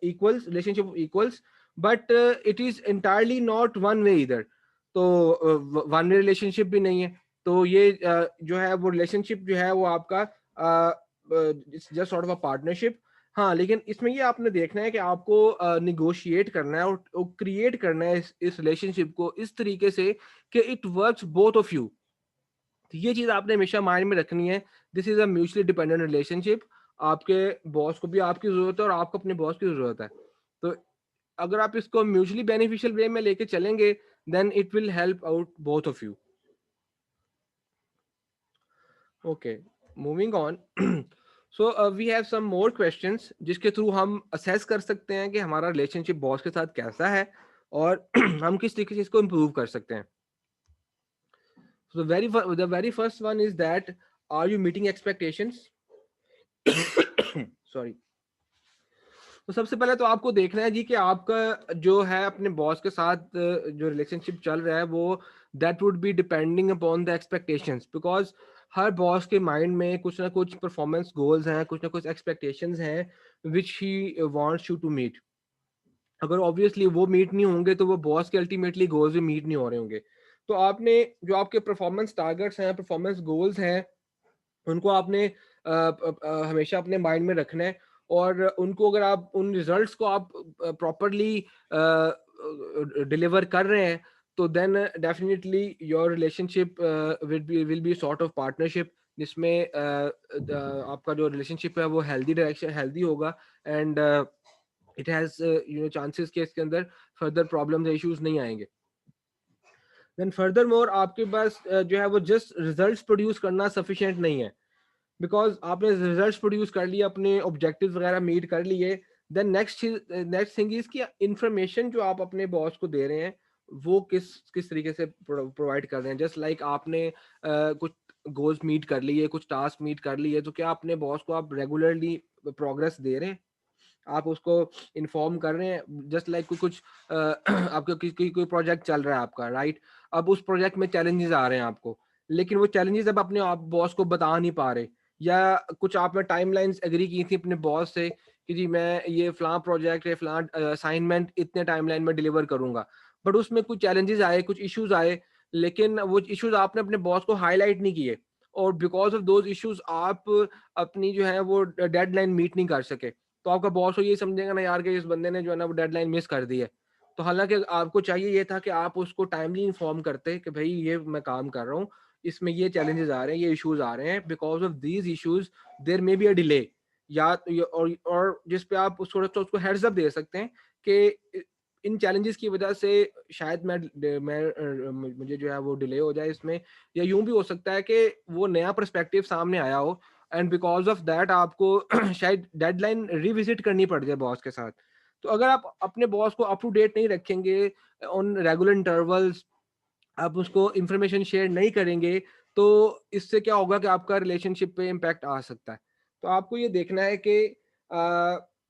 equals relationship of equals, but it is entirely not one way either. तो वन वे रिलेशनशिप भी नहीं है. तो ये जो है वो रिलेशनशिप जो है वो आपका just sort of a partnership. हाँ, लेकिन इसमें ये आपने देखना है कि आपको निगोशिएट करना है और क्रिएट करना है इस रिलेशनशिप को इस तरीके से कि it works both of you. तो ये चीज आपने हमेशा माइंड में रखनी है. This is a mutually dependent relationship. आपके बॉस को भी आपकी जरूरत है और आपको अपने बॉस की जरूरत है. तो अगर आप इसको म्यूचुअली बेनिफिशियल वे में लेके चलेंगे, then it will help out both of you. Okay, moving on. So we have some more questions जिसके थ्रू हम असेस कर सकते हैं कि हमारा रिलेशनशिप बॉस के साथ कैसा है और हम किस तरीके से इसको इम्प्रूव कर सकते हैं. So the very first one is that, are you meeting expectations? Sorry. तो सबसे पहले तो आपको देखना है जी कि आपका जो है अपने बॉस के साथ जो रिलेशनशिप चल रहा है वो that would be depending upon the expectations, because her boss के माइंड में कुछ ना कुछ परफॉर्मेंस गोल्स हैं, कुछ ना कुछ एक्सपेक्टेशंस हैं which he wants you to meet. अगर ऑब्वियसली वो मीट नहीं होंगे तो वो बॉस के अल्टीमेटली गोल्स भी मीट नहीं हो रहे होंगे. तो आपने जो आपके परफॉर्मेंस टारगेट्स हैं, परफॉर्मेंस गोल्स हैं, उनको आपने हमेशा अपने माइंड में रखना है. और उनको अगर आप उन रिजल्ट्स को आप प्रॉपरली डिलीवर कर रहे हैं तो then definitely your relationship will be sort of partnership जिसमें आपका जो रिलेशनशिप है वो हेल्दी होगा. एंड इट हैज चांसेस कि इसके अंदर फर्दर प्रॉब्लम्स इश्यूज नहीं आएंगे. देन फर्दर मोर आपके पास जो है वो जस्ट रिजल्ट्स प्रोड्यूस करना सफिशिएंट नहीं है, बिकॉज आपने रिजल्ट्स प्रोड्यूस कर लिए, अपने ऑब्जेक्टिव्स वगैरह मीट कर लिए. देन नेक्स्ट थिंग इज कि इंफॉर्मेशन जो आप अपने बॉस को दे रहे हैं वो किस तरीके से प्रोवाइड कर रहे हैं. जस्ट लाइक आपने कुछ गोल्स मीट कर लिए, कुछ टास्क मीट कर लिए, तो क्या अपने बॉस को आप रेगुलरली प्रोग्रेस दे रहे हैं, आप उसको इन्फॉर्म कर रहे हैं. जस्ट लाइक कुछ आपका कोई प्रोजेक्ट चल रहा है आपका, राइट. अब उस प्रोजेक्ट में चैलेंजेस आ रहे हैं आपको, लेकिन वो चैलेंजेस अब अपने आप बॉस को बता नहीं पा रहे, या कुछ आपने टाइमलाइंस एग्री की थी अपने बॉस से कि जी मैं ये फलां प्रोजेक्ट या फलां असाइनमेंट इतने टाइमलाइन में डिलीवर करूंगा, बट उसमें कुछ चैलेंजेस आए, कुछ इश्यूज आए, लेकिन वो इश्यूज आपने अपने बॉस को हाईलाइट नहीं किए, और बिकॉज ऑफ दोज इश्यूज आप अपनी जो है वो डेडलाइन मीट नहीं कर सके. तो आपका बॉस को ये समझेगा ना यार कि इस बंदे ने जो है ना वो डेडलाइन मिस कर दी है. तो हालांकि आपको चाहिए ये था कि आप उसको टाइमली इन्फॉर्म करते कि भाई ये मैं काम कर रहा हूँ, इसमें ये चैलेंजेस आ रहे हैं, ये इश्यूज आ रहे हैं, because of these issues there may be a delay. या और जिस पे आप उसको हेड्स अप दे सकते हैं कि इन चैलेंजेस की वजह से शायद मुझे जो है वो डिले हो जाए इसमें, या यूं भी हो सकता है कि वो नया पर्सपेक्टिव सामने आया हो एंड बिकॉज ऑफ दैट आपको शायद डेडलाइन रिविजिट करनी पड़ जाए बॉस के साथ. तो अगर आप अपने बॉस को अप टू डेट नहीं रखेंगे ऑन रेगुलर इंटरवल्स, आप उसको इंफॉर्मेशन शेयर नहीं करेंगे, तो इससे क्या होगा कि आपका रिलेशनशिप पे इम्पैक्ट आ सकता है. तो आपको ये देखना है कि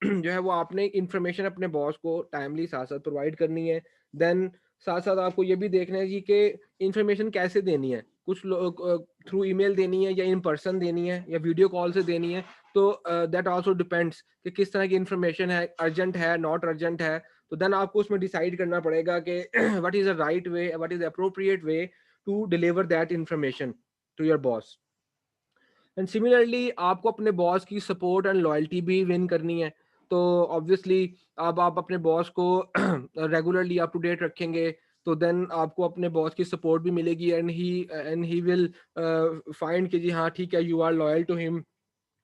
जो है वो आपने इंफॉर्मेशन अपने बॉस को टाइमली साथ साथ प्रोवाइड करनी है. देन साथ साथ आपको ये भी देखना है जी कि इंफॉर्मेशन कैसे देनी है, कुछ लोग थ्रू ईमेल देनी है या इन पर्सन देनी है या वीडियो कॉल से देनी है. तो दैट आल्सो डिपेंड्स कि किस तरह की इंफॉर्मेशन है, अर्जेंट है, नॉट अर्जेंट है. तो देन आपको उसमें डिसाइड करना पड़ेगा कि what is the right way, what is the appropriate way to deliver that information to your boss. And similarly आपको अपने बॉस की सपोर्ट एंड लॉयल्टी भी विन करनी है. तो ऑब्वियसली अब आप अपने बॉस को रेगुलरली अप टू डेट रखेंगे तो देन आपको अपने बॉस की सपोर्ट भी मिलेगी, एंड ही विल फाइंड कि जी हाँ ठीक है, you are loyal to him.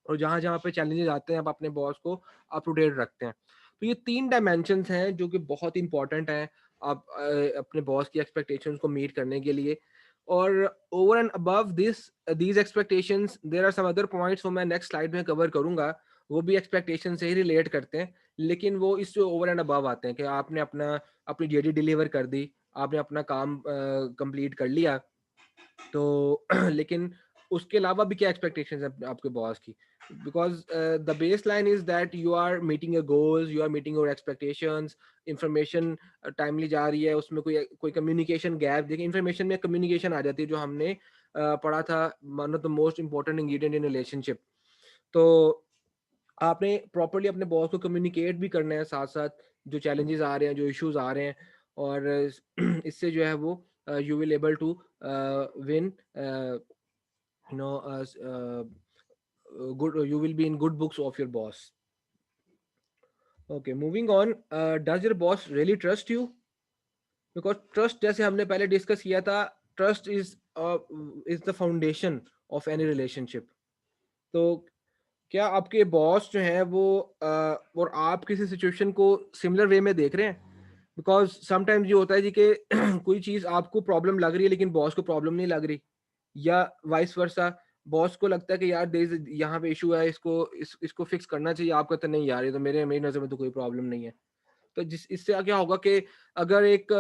और जहाँ जहाँ पे चैलेंजेस आते हैं आप अपने बॉस को अप टू डेट रखते हैं. तो ये 3 डायमेंशंस हैं जो कि बहुत इंपॉर्टेंट हैं आप अपने बॉस की एक्सपेक्टेशंस को मीट करने के लिए. और over and above these expectations there are some other points वो मैं नेक्स्ट स्लाइड में कवर करूंगा, वो भी एक्सपेक्टेशन से ही रिलेट करते हैं, लेकिन वो इससे ओवर एंड अबव आते हैं कि आपने अपनी जेडी डिलीवर कर दी, आपने अपना काम कंप्लीट कर लिया, तो लेकिन उसके अलावा भी क्या एक्सपेक्टेशंस है आपके बॉस की? Because the base line is that you are meeting your goals, you are meeting your expectations, information timely जा रही है, उसमें कोई कम्युनिकेशन गैप, देखिए इंफॉर्मेशन में कम्युनिकेशन आ जाती है, जो हमने पढ़ा था, one of the most important ingredient in relationship. तो आपने प्रॉपरली अपने बॉस को कम्युनिकेट भी करना है, साथ साथ जो चैलेंजेस आ रहे हैं, जो इश्यूज आ रहे हैं, और इससे जो है वो you will able to win, you know good, you will be in good books of your boss. Okay, moving on. Does your boss really trust you? Because trust, जैसे हमने पहले डिस्कस किया था, trust is the foundation of any relationship. तो क्या आपके boss जो है वो और आप किसी सिचुएशन को सिमिलर वे में देख रहे हैं? बिकॉज समटाइम्स ये होता है जी कि कोई चीज़ आपको प्रॉब्लम लग रही है लेकिन बॉस को प्रॉब्लम नहीं लग रही, या वाइस वर्सा, बॉस को लगता है कि यार यहाँ पे इशू है, इसको फिक्स करना चाहिए, आप कहते नहीं यार ये तो मेरी नज़र में तो कोई प्रॉब्लम नहीं है। तो इससे क्या होगा कि अगर एक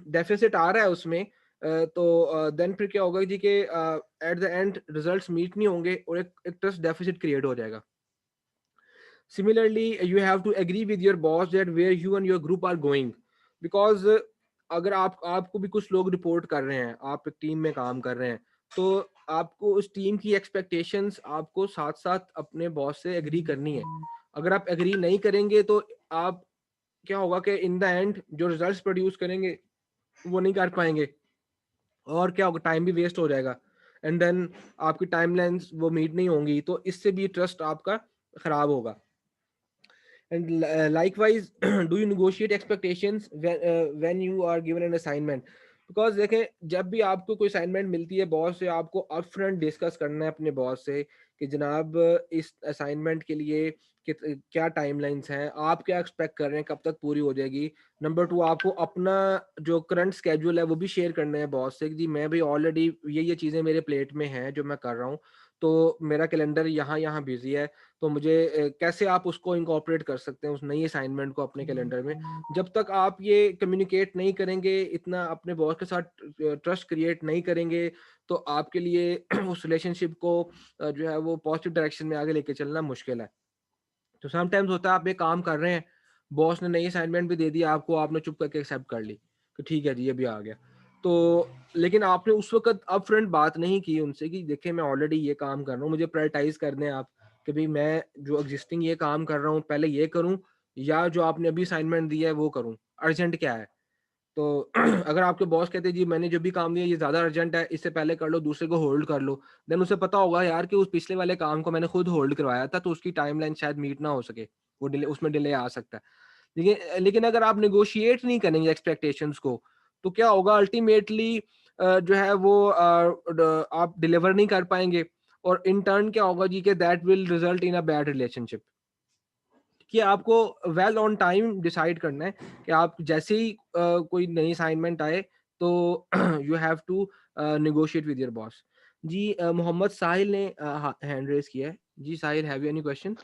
डेफिसिट आ रहा है उसमें, तो देन फिर क्या होगा जी कि at the end results meet नहीं होंगे और एक ट्रस्ट डेफिसिट क्रिएट हो जाएगा। Similarly you have to agree with your boss that where you and your group are going, because अगर आपको भी कुछ लोग रिपोर्ट कर रहे हैं, आप एक टीम में काम कर रहे हैं, तो आपको उस टीम की एक्सपेक्टेशंस आपको साथ साथ अपने बॉस से एग्री करनी है। अगर आप एग्री नहीं करेंगे तो आप क्या होगा कि इन द एंड जो रिजल्ट्स प्रोड्यूस करेंगे वो नहीं कर पाएंगे, और क्या होगा, टाइम भी वेस्ट हो जाएगा, एंड देन आपकी टाइमलाइंस वो मीट नहीं होंगी, तो इससे भी ट्रस्ट आपका खराब होगा। And likewise, do you negotiate expectations when you are given an assignment? Because देखें, जब भी आपको कोई असाइनमेंट मिलती है बॉस से, आपको अपफ्रंट डिस्कस करना है अपने बॉस से कि जनाब इस असाइनमेंट के लिए क्या टाइमलाइंस हैं, आप क्या एक्सपेक्ट कर रहे हैं, कब तक पूरी हो जाएगी। नंबर 2, आपको अपना जो करंट स्केड्यूल है वो भी शेयर करना है बॉस से कि जी मैं भी ऑलरेडी ये चीज़ें मेरे प्लेट में हैं जो मैं कर रहा हूँ, तो मेरा कैलेंडर यहाँ बिजी है, तो मुझे कैसे आप उसको इंकॉर्पोरेट कर सकते हैं उस नई असाइनमेंट को अपने कैलेंडर में। जब तक आप ये कम्युनिकेट नहीं करेंगे, इतना अपने बॉस के साथ ट्रस्ट क्रिएट नहीं करेंगे, तो आपके लिए उस रिलेशनशिप को जो है वो पॉजिटिव डायरेक्शन में आगे लेके चलना मुश्किल है। तो समटाइम्स होता है आप ये काम कर रहे हैं, बॉस ने नई असाइनमेंट भी दे दी आपको, आपने चुप करके एक्सेप्ट कर ली कि ठीक है जी ये भी आ गया, तो लेकिन आपने उस वक्त अप फ्रंट बात नहीं की उनसे कि देखिए मैं ऑलरेडी ये काम कर रहा हूँ, मुझे प्रायोरिटाइज कर दें आप कि भाई मैं जो एग्जिस्टिंग ये काम कर रहा हूँ पहले ये करूँ, या जो आपने अभी असाइनमेंट दिया है वो करूँ, अर्जेंट क्या है। तो अगर आपके बॉस कहते हैं जी मैंने जो भी काम दिया ये ज़्यादा अर्जेंट है, इससे पहले कर लो, दूसरे को होल्ड कर लो, देन उसे पता होगा यार कि उस पिछले वाले काम को मैंने खुद होल्ड करवाया था, तो उसकी टाइमलाइन शायद मीट ना हो सके, वो डिले, उसमें डिले आ सकता है। लेकिन अगर आप नेगोशिएट नहीं करेंगे एक्सपेक्टेशंस को, तो क्या होगा, अल्टीमेटली जो है वो आप डिलीवर नहीं कर पाएंगे, और इन टर्न क्या होगा जी कि that will result in a bad relationship. कि आपको वेल ऑन टाइम डिसाइड करना है कि आप जैसे ही कोई नई असाइनमेंट आए तो you have to negotiate with your boss. जी मोहम्मद साहिल ने हैंड रेज किया है। जी Sahil, have you any question?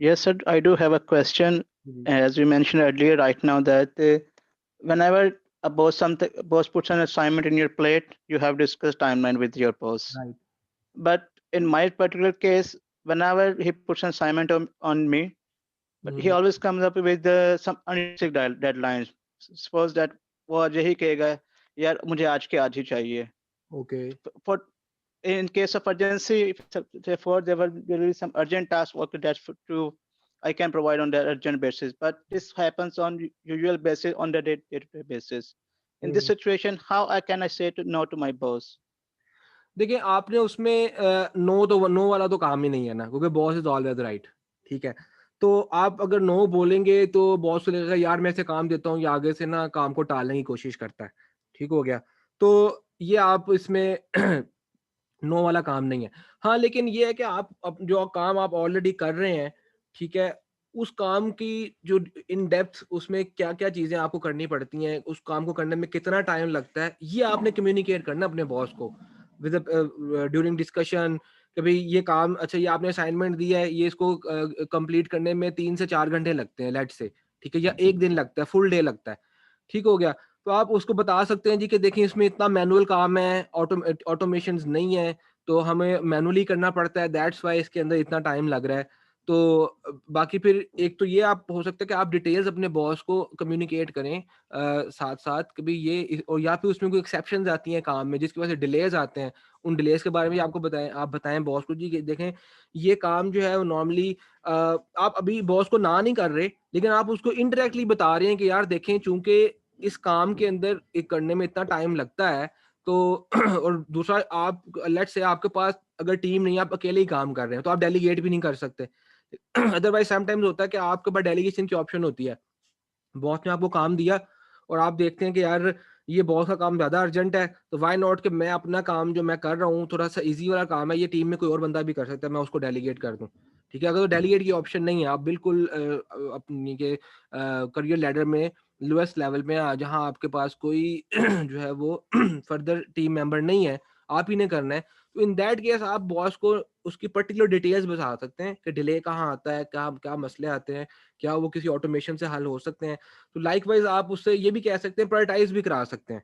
Yes, sir. I do have a question. As we mentioned earlier, right now that whenever boss puts an assignment in your plate, you have discussed timeline with your boss. Right. But in my particular case, whenever he puts an assignment on me, but he always comes up with some unrealistic deadlines. Suppose that वो आज ही कहेगा यार मुझे आज के आज ही चाहिए. Okay. For in case of urgency, therefore there will be some urgent task work to I can provide on that urgent basis, but this happens on usual basis on the day-to-day basis. In this situation, how can I say no to my boss? देखिए आपने उसमें no वाला तो काम ही नहीं है ना, क्योंकि बॉस इज ऑलवेज राइट। ठीक है, तो आप अगर नो बोलेंगे तो बॉस को लगेगा यार मैं इसे काम देता हूँ, या आगे से ना काम को टालने की कोशिश करता है। ठीक हो गया, तो ये आप इसमें नो वाला काम नहीं है। हाँ, लेकिन ये है कि आप जो काम आप ऑलरेडी कर रहे हैं, ठीक है, उस काम की जो इन डेप्थ उसमें क्या क्या चीजें आपको करनी पड़ती हैं, उस काम को करने में कितना टाइम लगता है, ये आपने कम्युनिकेट करना अपने बॉस को विद ड्यूरिंग डिस्कशन कि भाई ये काम, अच्छा ये आपने असाइनमेंट दिया है, ये इसको कंप्लीट करने में 3 से 4 घंटे लगते हैं लेट से, ठीक है, या 1 दिन लगता है, फुल डे लगता है। ठीक हो गया, तो आप उसको बता सकते हैं जी कि देखिए इसमें इतना मैनुअल काम है, ऑटोमेशंस नहीं है, तो हमें मैनुअली करना पड़ता है, दैट्स वाई इसके अंदर इतना टाइम लग रहा है। तो बाकी फिर एक तो ये आप हो सकता है कि आप डिटेल्स अपने बॉस को कम्युनिकेट करें साथ साथ कभी ये, और या फिर उसमें कोई एक्सेप्शंस आती हैं काम में जिसकी वजह से डिलेज आते हैं, उन डिलेज के बारे में आपको बताएं, आप बताएं बॉस को जी कि देखें ये काम जो है वो नॉर्मली आप अभी बॉस को ना नहीं कर रहे, लेकिन आप उसको इनडायरेक्टली बता रहे हैं कि यार देखें चूंकि इस काम के अंदर एक करने में इतना टाइम लगता है, तो और दूसरा आप लेट्स से आपके पास अगर टीम नहीं, आप अकेले ही काम कर रहे हैं, तो आप डेलीगेट भी नहीं कर सकते। अदरवाइज समटाइम्स होता है कि आपके पास डेलीगेशन की ऑप्शन होती है, बॉस ने आपको काम दिया और आप देखते हैं कि यार ये बॉस का काम ज्यादा अर्जेंट है, तो वाई नॉट कि मैं अपना काम जो मैं कर रहा हूँ थोड़ा सा इजी वाला काम है, ये टीम में कोई और बंदा भी कर सकता है, मैं उसको डेलीगेट कर दूं। ठीक है, अगर तो डेलीगेट की ऑप्शन नहीं है, आप बिल्कुल अपनी के करियर लैडर में लोएस्ट लेवल में जहां आपके पास कोई जो है वो फर्दर टीम मेंबर नहीं है, आप ही ने करना है, तो इन दैट केस आप बॉस को उसकी पर्टिकुलर डिटेल्स बता सकते हैं कि डिले कहाँ आता है, क्या क्या मसले आते हैं, क्या वो किसी ऑटोमेशन से हल हो सकते हैं। तो लाइकवाइज आप उससे ये भी कह सकते हैं, प्रायोरिटाइज भी करा सकते हैं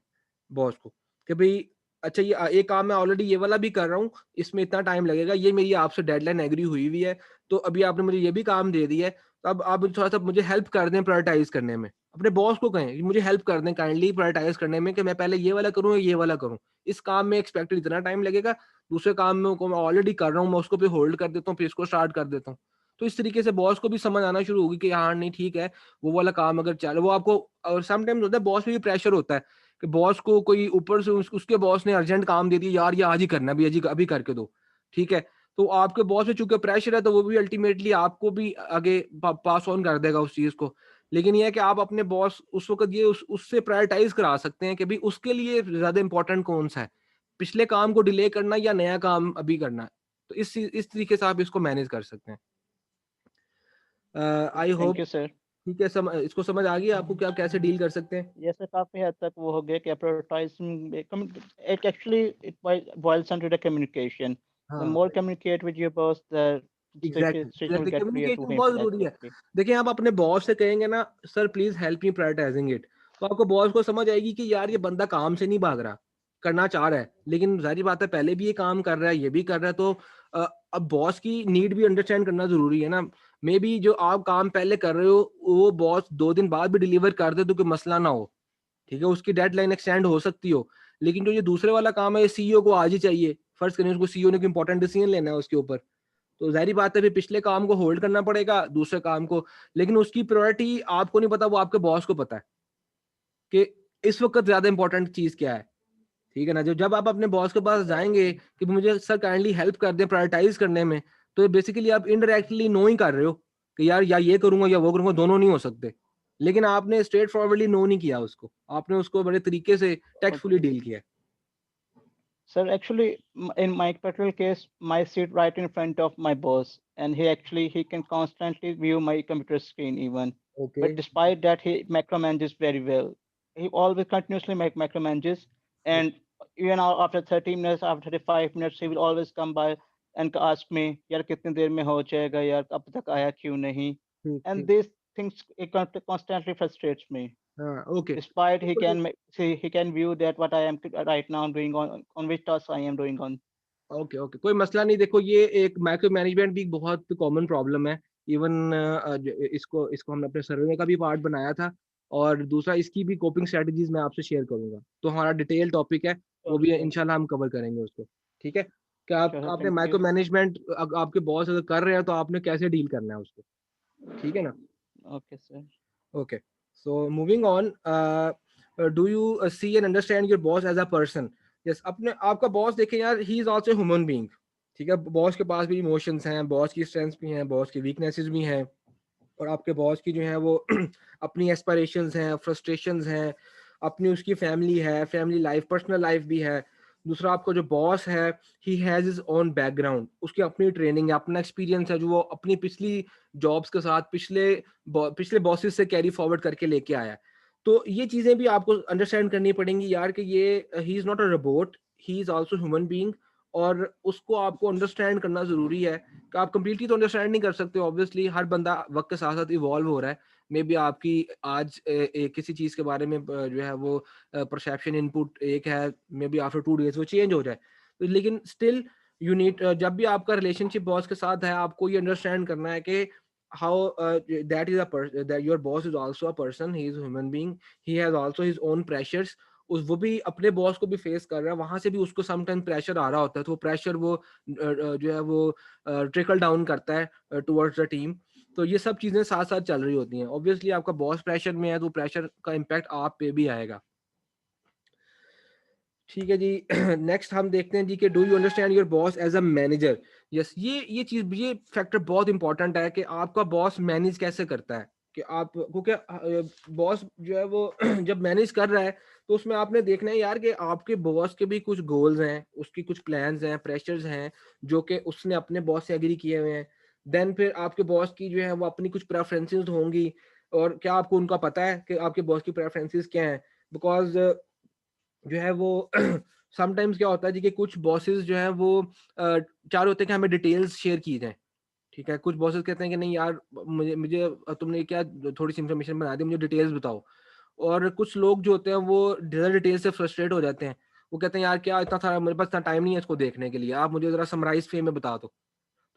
बॉस को कि भाई अच्छा ये काम मैं ऑलरेडी ये वाला भी कर रहा हूँ, इसमें इतना टाइम लगेगा, ये मेरी आपसे डेडलाइन एग्री हुई हुई है, तो अभी आपने मुझे ये भी काम दे दिया है, तो अब आप थोड़ा सा मुझे हेल्प कर दें प्रायोरिटाइज करने में। अपने बॉस को कहें कि मुझे हेल्प कर दें काइंडली प्रायोरिटाइज करने में कि मैं पहले ये वाला करूँ या ये वाला करूँ, इस काम में एक्सपेक्टेड इतना टाइम लगेगा, दूसरे काम में को मैं ऑलरेडी कर रहा हूँ, मैं उसको भी होल्ड कर देता हूँ, फिर इसको स्टार्ट कर देता हूँ। तो इस तरीके से बॉस को भी समझ आना शुरू होगी कि हाँ नहीं ठीक है, वो वाला काम अगर चल वो आपको, और समटाइम्स होता है बॉस पे भी प्रेशर होता है कि बॉस को कोई ऊपर से उसके बॉस ने अर्जेंट काम दे दिया, यार ये आज ही करना, अभी अभी करके दो, ठीक है, तो आपके बॉस में चूंकि प्रेशर है तो वो भी अल्टीमेटली आपको भी आगे पास ऑन कर देगा उस चीज को। लेकिन ये है कि आप अपने बॉस उस वक्त ये उससे प्रायोरिटाइज करा सकते हैं कि भाई उसके लिए ज्यादा इंपॉर्टेंट कौन सा है, पिछले काम को डिले करना या नया काम अभी करना है। तो इस तरीके से आप इसको मैनेज कर सकते हैं। आई थैंक होप यू सर। ठीक है, इसको समझ आ गई आपको कि आप कैसे डील कर सकते हैं। ये सर काफी हद तक वो हो गया कि prioritising it actually it boils down to the communication. The हाँ more communicate with your boss, the situation will exactly, get clear to communication him बहुत जरूरी है। exactly. देखिए आप अपने बॉस से कहेंगे ना sir please help me prioritising it, तो आपको बॉस को समझ आएगी कि यार ये बंदा काम से नहीं भाग रहा, करना चाह रहा है, लेकिन जाहिर बात है पहले भी ये काम कर रहा है, ये भी कर रहा है, तो अब बॉस की नीड भी अंडरस्टैंड करना जरूरी है ना। मे बी जो आप काम पहले कर रहे हो वो बॉस 2 दिन बाद भी डिलीवर कर दे तो कोई मसला ना हो, ठीक है, उसकी डेडलाइन एक्सटेंड हो सकती हो, लेकिन जो ये दूसरे वाला काम है ये सीईओ को आज ही चाहिए, फर्ज करें उसको सीईओ ने कोई इंपॉर्टेंट डिसीजन लेना है उसके ऊपर, तो जाहिर बात है फिर पिछले काम को होल्ड करना पड़ेगा दूसरे काम को, लेकिन उसकी प्रायोरिटी आपको नहीं पता, वो आपके बॉस को पता है कि इस वक्त ज्यादा इंपॉर्टेंट चीज क्या है। ठीक है ना, जब आप अपने बॉस के पास जाएंगे कि मुझे सर काइंडली हेल्प कर दें प्रायोरिटाइज करने में, तो बेसिकली आप इनडायरेक्टली नो ही कर रहे हो कि यार या ये करूंगा या वो करूंगा, दोनों नहीं हो सकते, लेकिन आपने स्ट्रेट फॉरवर्डली नो नहीं किया उसको, आपने उसको बड़े तरीके से टैक्टफुली डील किया। Sir, actually, in my particular case, my seat right in front of my boss, and he can constantly view my computer screen even. Okay But despite that, he micromanages very well. He always continuously micromanages, and even after 30 minutes, after 35 minutes, he will always come by and ask me, "यार कितनी देर में हो जाएगा यार, अब तक आया क्यों नहीं?" ठीक And ठीक, these things it constantly frustrates me. हाँ okay. Despite he can view that what I am right now doing on which task I am doing on. Okay okay, कोई मसला नहीं। देखो ये एक माइक्रो मैनेजमेंट भी बहुत कॉमन प्रॉब्लम है, इवन इसको इसको हमने अपने सर्वे का भी पार्ट बनाया था, और दूसरा इसकी भी कोपिंग स्ट्रेटजीज मैं आपसे शेयर करूंगा, तो हमारा डिटेल टॉपिक है, वो भी Sure, इंशाल्लाह हम कवर करेंगे उसको। ठीक है, कि आप sure, आपने thank माइक्रो you. मैनेजमेंट आपके बॉस अगर कर रहे हैं तो आपने कैसे डील करना है उसको, ठीक है ना। Okay, sir. Okay, so moving on, do you see and understand your boss as a person? Yes, अपने आपका बॉस देखें यार, he is also a human being, ठीक है, बॉस के पास भी इमोशंस हैं, बॉस की स्ट्रेंथ्स भी हैं, बॉस की वीकनेसेस भी हैं, और आपके बॉस की जो है वो अपनी एस्पिरेशंस हैं, फ्रस्ट्रेशंस हैं, अपनी उसकी फैमिली है, फैमिली लाइफ, पर्सनल लाइफ भी है। दूसरा आपका जो बॉस है, he has his own background, उसकी अपनी ट्रेनिंग है, अपना एक्सपीरियंस है जो वो अपनी पिछली जॉब्स के साथ पिछले बॉसेस से कैरी फॉरवर्ड करके लेके आया है। तो ये चीज़ें भी आपको अंडरस्टैंड करनी पड़ेंगी यार कि ये he is not a robot, he is also human being, और उसको आपको अंडरस्टैंड करना ज़रूरी है कि आप कंप्लीटली तो अंडरस्टैंड नहीं कर सकते, ऑब्वियसली हर बंदा वक्त के साथ साथ इवॉल्व हो रहा है। मे बी आपकी आज किसी चीज़ के बारे में जो है वो परसेप्शन इनपुट एक है, मे बी आफ्टर 2 डेज वो चेंज हो जाए, तो लेकिन स्टिल यू नीड, जब भी आपका रिलेशनशिप बॉस के साथ है, आपको ये अंडरस्टैंड करना है कि how that is a person, that your boss is also a person, he is a human being, he has also his own pressures, उस वो भी अपने बॉस को भी फेस कर रहा है, वहां से भी उसको समटाइम प्रेशर आ रहा होता है, तो वो प्रेशर वो जो है वो ट्रिकल डाउन करता है टुवर्ड्स द टीम। तो ये सब चीजें साथ साथ चल रही होती हैं। ऑब्वियसली आपका बॉस प्रेशर में है तो प्रेशर का इम्पैक्ट आप पे भी आएगा। ठीक है जी। नेक्स्ट हम देखते हैं जी कि do you understand your boss as a manager. Yes, ये फैक्टर बहुत इंपॉर्टेंट है कि आपका बॉस मैनेज कैसे करता है, कि आप, क्योंकि बॉस जो है वो जब मैनेज कर रहा है तो उसमें आपने देखना है यार कि आपके बॉस के भी कुछ गोल्स हैं, उसकी कुछ प्लान्स हैं, प्रेशर्स हैं जो कि उसने अपने बॉस से एग्री किए हुए हैं। देन फिर आपके बॉस की जो है वो अपनी कुछ प्रेफरेंसेस होंगी, और क्या आपको उनका पता है कि आपके बॉस की प्रेफरेंसेस क्या हैं? बिकॉज जो है वो समटाइम्स क्या होता है जी कि कुछ बॉसेस जो है वो चाह रहे होते हैं कि हमें डिटेल्स शेयर की जाएं। ठीक है, कुछ बॉसेस कहते हैं कि नहीं यार, मुझे मुझे तुमने क्या थोड़ी सी इन्फॉर्मेशन बना दी, मुझे डिटेल्स बताओ। और कुछ लोग जो होते हैं वो ज़्यादा डिटेल से फ्रस्ट्रेट हो जाते हैं, वो कहते हैं यार क्या इतना सारा, मेरे पास इतना टाइम नहीं है इसको देखने के लिए, आप मुझे ज़रा समराइज वे में बता दो।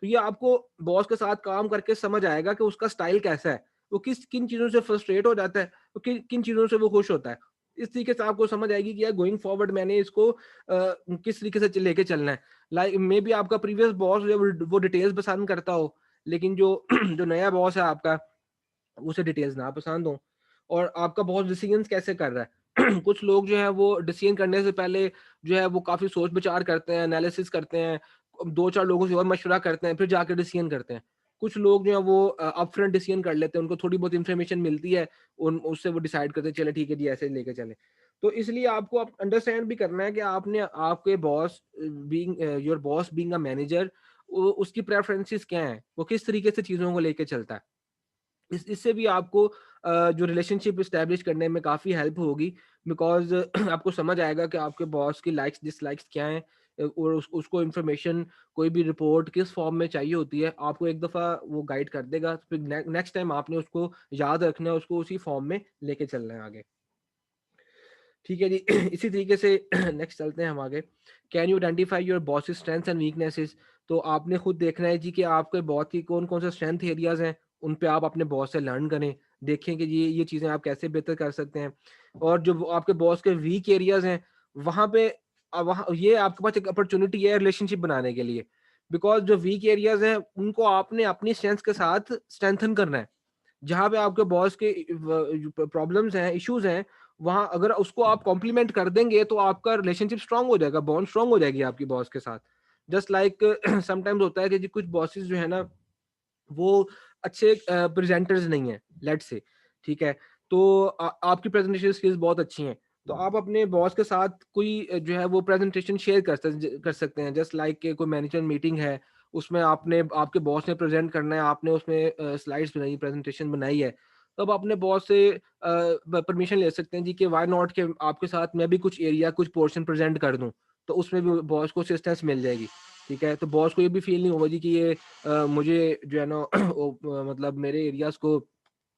तो ये आपको बॉस के साथ काम करके समझ आएगा कि उसका स्टाइल कैसा है, वो किन चीज़ों से फ्रस्ट्रेट हो जाता है, तो किन चीज़ों से वो खुश होता है। इस तरीके से आपको समझ आएगी कि यार गोइंग फॉरवर्ड मैंने इसको किस तरीके से लेके चलना है। लाइक मे बी आपका प्रीवियस बॉस जो है वो डिटेल्स पसंद करता हो, लेकिन जो जो नया बॉस है आपका, उसे डिटेल्स ना पसंद हो। और आपका बॉस डिसीजंस कैसे कर रहा है कुछ लोग जो है वो डिसीजन करने से पहले जो है वो काफी सोच विचार करते हैं, एनालिसिस करते हैं, 2-4 लोगों से और मशवरा करते हैं, फिर जाकर डिसीजन करते हैं। कुछ लोग जो है वो अपफ्रंट डिसीजन कर लेते हैं, उनको थोड़ी बहुत इन्फॉर्मेशन मिलती है, उन उससे वो डिसाइड करते हैं चले ठीक है जी ऐसे लेके चले। तो इसलिए आपको आप अंडरस्टैंड भी करना है कि आपने आपके boss being your boss being a manager, उसकी प्रेफरेंसेस क्या हैं, वो किस तरीके से चीजों को लेके चलता है। इससे भी आपको जो रिलेशनशिप इस्टेब्लिश करने में काफ़ी हेल्प होगी, बिकॉज आपको समझ आएगा कि आपके बॉस की लाइक्स डिसलाइक्स क्या हैं, और उसको इन्फॉर्मेशन कोई भी रिपोर्ट किस फॉर्म में चाहिए होती है, आपको एक दफ़ा वो गाइड कर देगा, फिर नेक्स्ट टाइम आपने उसको याद रखना है, उसको उसी फॉर्म में लेके चलना है आगे। ठीक है जी। इसी तरीके से नेक्स्ट चलते हैं हम आगे। Can you identify your boss strengths and weaknesses. तो आपने खुद देखना है जी कि आपके बॉस की कौन कौन से स्ट्रेंथ एरियाज हैं, उन पे आप अपने बॉस से लर्न करें, देखें कि ये चीज़ें आप कैसे बेहतर कर सकते हैं। और जो आपके बॉस के वीक एरियाज हैं, वहाँ पे वहाँ ये आपके पास एक अपॉर्चुनिटी है रिलेशनशिप बनाने के लिए, बिकॉज जो वीक एरियाज हैं उनको आपने अपनी स्ट्रेंथ के साथ स्ट्रेंथन करना है। जहाँ पे आपके बॉस के प्रॉब्लम्स हैं, इश्यूज हैं, वहाँ अगर उसको आप कॉम्प्लीमेंट कर देंगे तो आपका रिलेशनशिप स्ट्रांग हो जाएगा, बॉन्ड स्ट्रांग हो जाएगी आपकी बॉस के साथ। जस्ट लाइक समटाइम्स होता है कि जी कुछ बॉसेस जो है ना वो अच्छे प्रेजेंटर्स नहीं है, लेट्स से, ठीक है, तो आपकी प्रेजेंटेशन स्किल्स बहुत अच्छी हैं, तो आप अपने बॉस के साथ कोई जो है वो प्रेजेंटेशन शेयर कर सकते हैं। जस्ट लाइक कोई मैनेजमेंट मीटिंग है, उसमें आपने आपके बॉस ने प्रेजेंट करना है, आपने उसमें स्लाइड्स बनाई, प्रेजेंटेशन बनाई है, तो आप अपने बॉस से परमिशन ले सकते हैं जी कि वाई नॉट के आपके साथ मैं भी कुछ एरिया कुछ पोर्शन प्रेजेंट कर दूं, तो उसमें भी बॉस को असिस्टेंस मिल जाएगी। ठीक है, तो बॉस को ये भी फील नहीं होगा जी कि ये मुझे जो है ना मतलब मेरे एरियाज को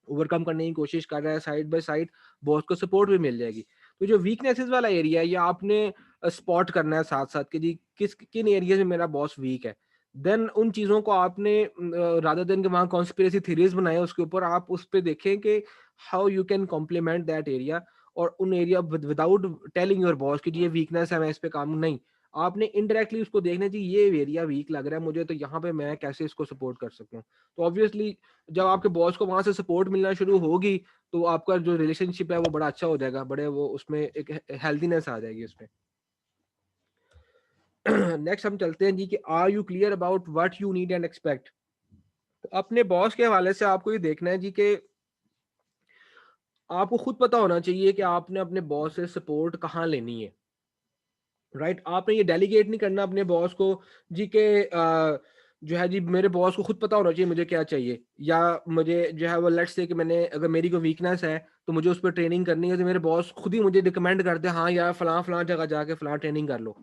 ओवरकम करने की कोशिश कर रहा है, साइड बाय साइड बॉस को सपोर्ट भी मिल जाएगी। तो जो वीकनेसेस वाला एरिया है ये आपने स्पॉट करना है साथ साथ कि जी किन एरिया में मेरा बॉस वीक है। देन उन चीज़ों को आपने रादर देन के वहाँ कॉन्स्पिरेसी थ्योरीज बनाए, उसके ऊपर आप उस पर देखें कि how you can complement that area, और उन area without telling your boss कि जी ये वीकनेस है मैं इस पे काम नहीं, आपने इनडायरेक्टली उसको देखना चाहिए ये एरिया वीक लग रहा है मुझे, तो यहाँ पे मैं कैसे इसको सपोर्ट कर सकता हूँ। तो ऑब्वियसली जब आपके बॉस को वहां से सपोर्ट मिलना शुरू होगी तो आपका जो रिलेशनशिप है वो बड़ा अच्छा हो जाएगा, बड़े वो उसमें एक हेल्दीनेस आ जाएगी उसमें। नेक्स्ट हम चलते हैं जी कि are you clear about what you need and expect. अपने बॉस के हवाले से आपको ये देखना है जी कि आपको खुद पता होना चाहिए कि आपने अपने बॉस से सपोर्ट कहाँ लेनी है। राइट, आपने ये डेलीगेट नहीं करना अपने बॉस को जी के जो है जी मेरे बॉस को खुद पता होना चाहिए मुझे क्या चाहिए, या मुझे जो है वो लेट्स से कि मैंने अगर मेरी कोई वीकनेस है तो मुझे उस पर ट्रेनिंग करनी है, तो मेरे बॉस खुद ही मुझे रिकमेंड करते हैं हाँ यार फलां फलां जगह जाके फलां ट्रेनिंग कर लो।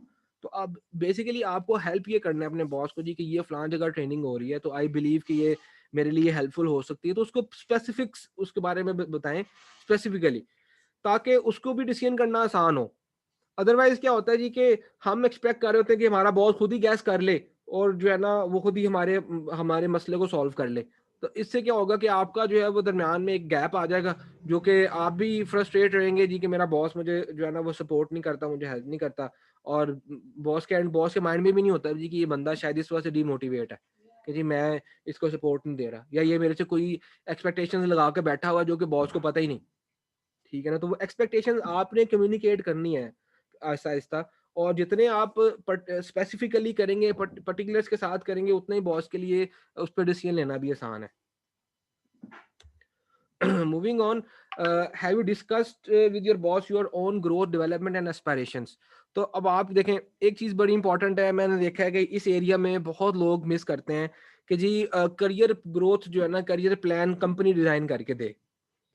तो तो अब बेसिकली आपको हेल्प ये करना है अपने बॉस को जी कि ये फलां जगह ट्रेनिंग हो रही है, तो आई बिलीव कि ये मेरे लिए हेल्पफुल हो सकती है, तो उसको स्पेसिफिक्स उसके बारे में बताएं स्पेसिफिकली, ताकि उसको भी डिसीजन करना आसान हो। अदरवाइज क्या होता है जी कि हम एक्सपेक्ट कर रहे होते हैं कि हमारा बॉस खुद ही गैस कर ले और जो है ना वो खुद ही हमारे हमारे मसले को सॉल्व कर ले। तो इससे क्या होगा कि आपका जो है वो दरमियान में एक गैप आ जाएगा, जो कि आप भी फ्रस्ट्रेट रहेंगे जी कि मेरा बॉस मुझे जो है ना वो सपोर्ट नहीं करता, मुझे हेल्प नहीं करता, और बॉस के माइंड में भी नहीं होता जी कि ये बंदा शायद इस वजह से डीमोटिवेट है कि जी मैं इसको सपोर्ट नहीं दे रहा, या ये मेरे से कोई एक्सपेक्टेशंस लगा के बैठा हुआ जो कि बॉस को पता ही नहीं। ठीक है ना, तो वो एक्सपेक्टेशंस आपने कम्युनिकेट करनी है आहिस्ता आहिस्ता, और जितने आप स्पेसिफिकली करेंगे, पर्टिकुलर्स के साथ करेंगे, उतना ही बॉस के लिए उस पर डिसीजन लेना भी आसान है। Moving on, have you discussed with your boss your own growth, development and aspirations? तो अब आप देखें, एक चीज़ बड़ी इंपॉर्टेंट है, मैंने देखा है कि इस एरिया में बहुत लोग मिस करते हैं कि जी करियर ग्रोथ जो है ना, करियर प्लान कंपनी डिज़ाइन करके दे।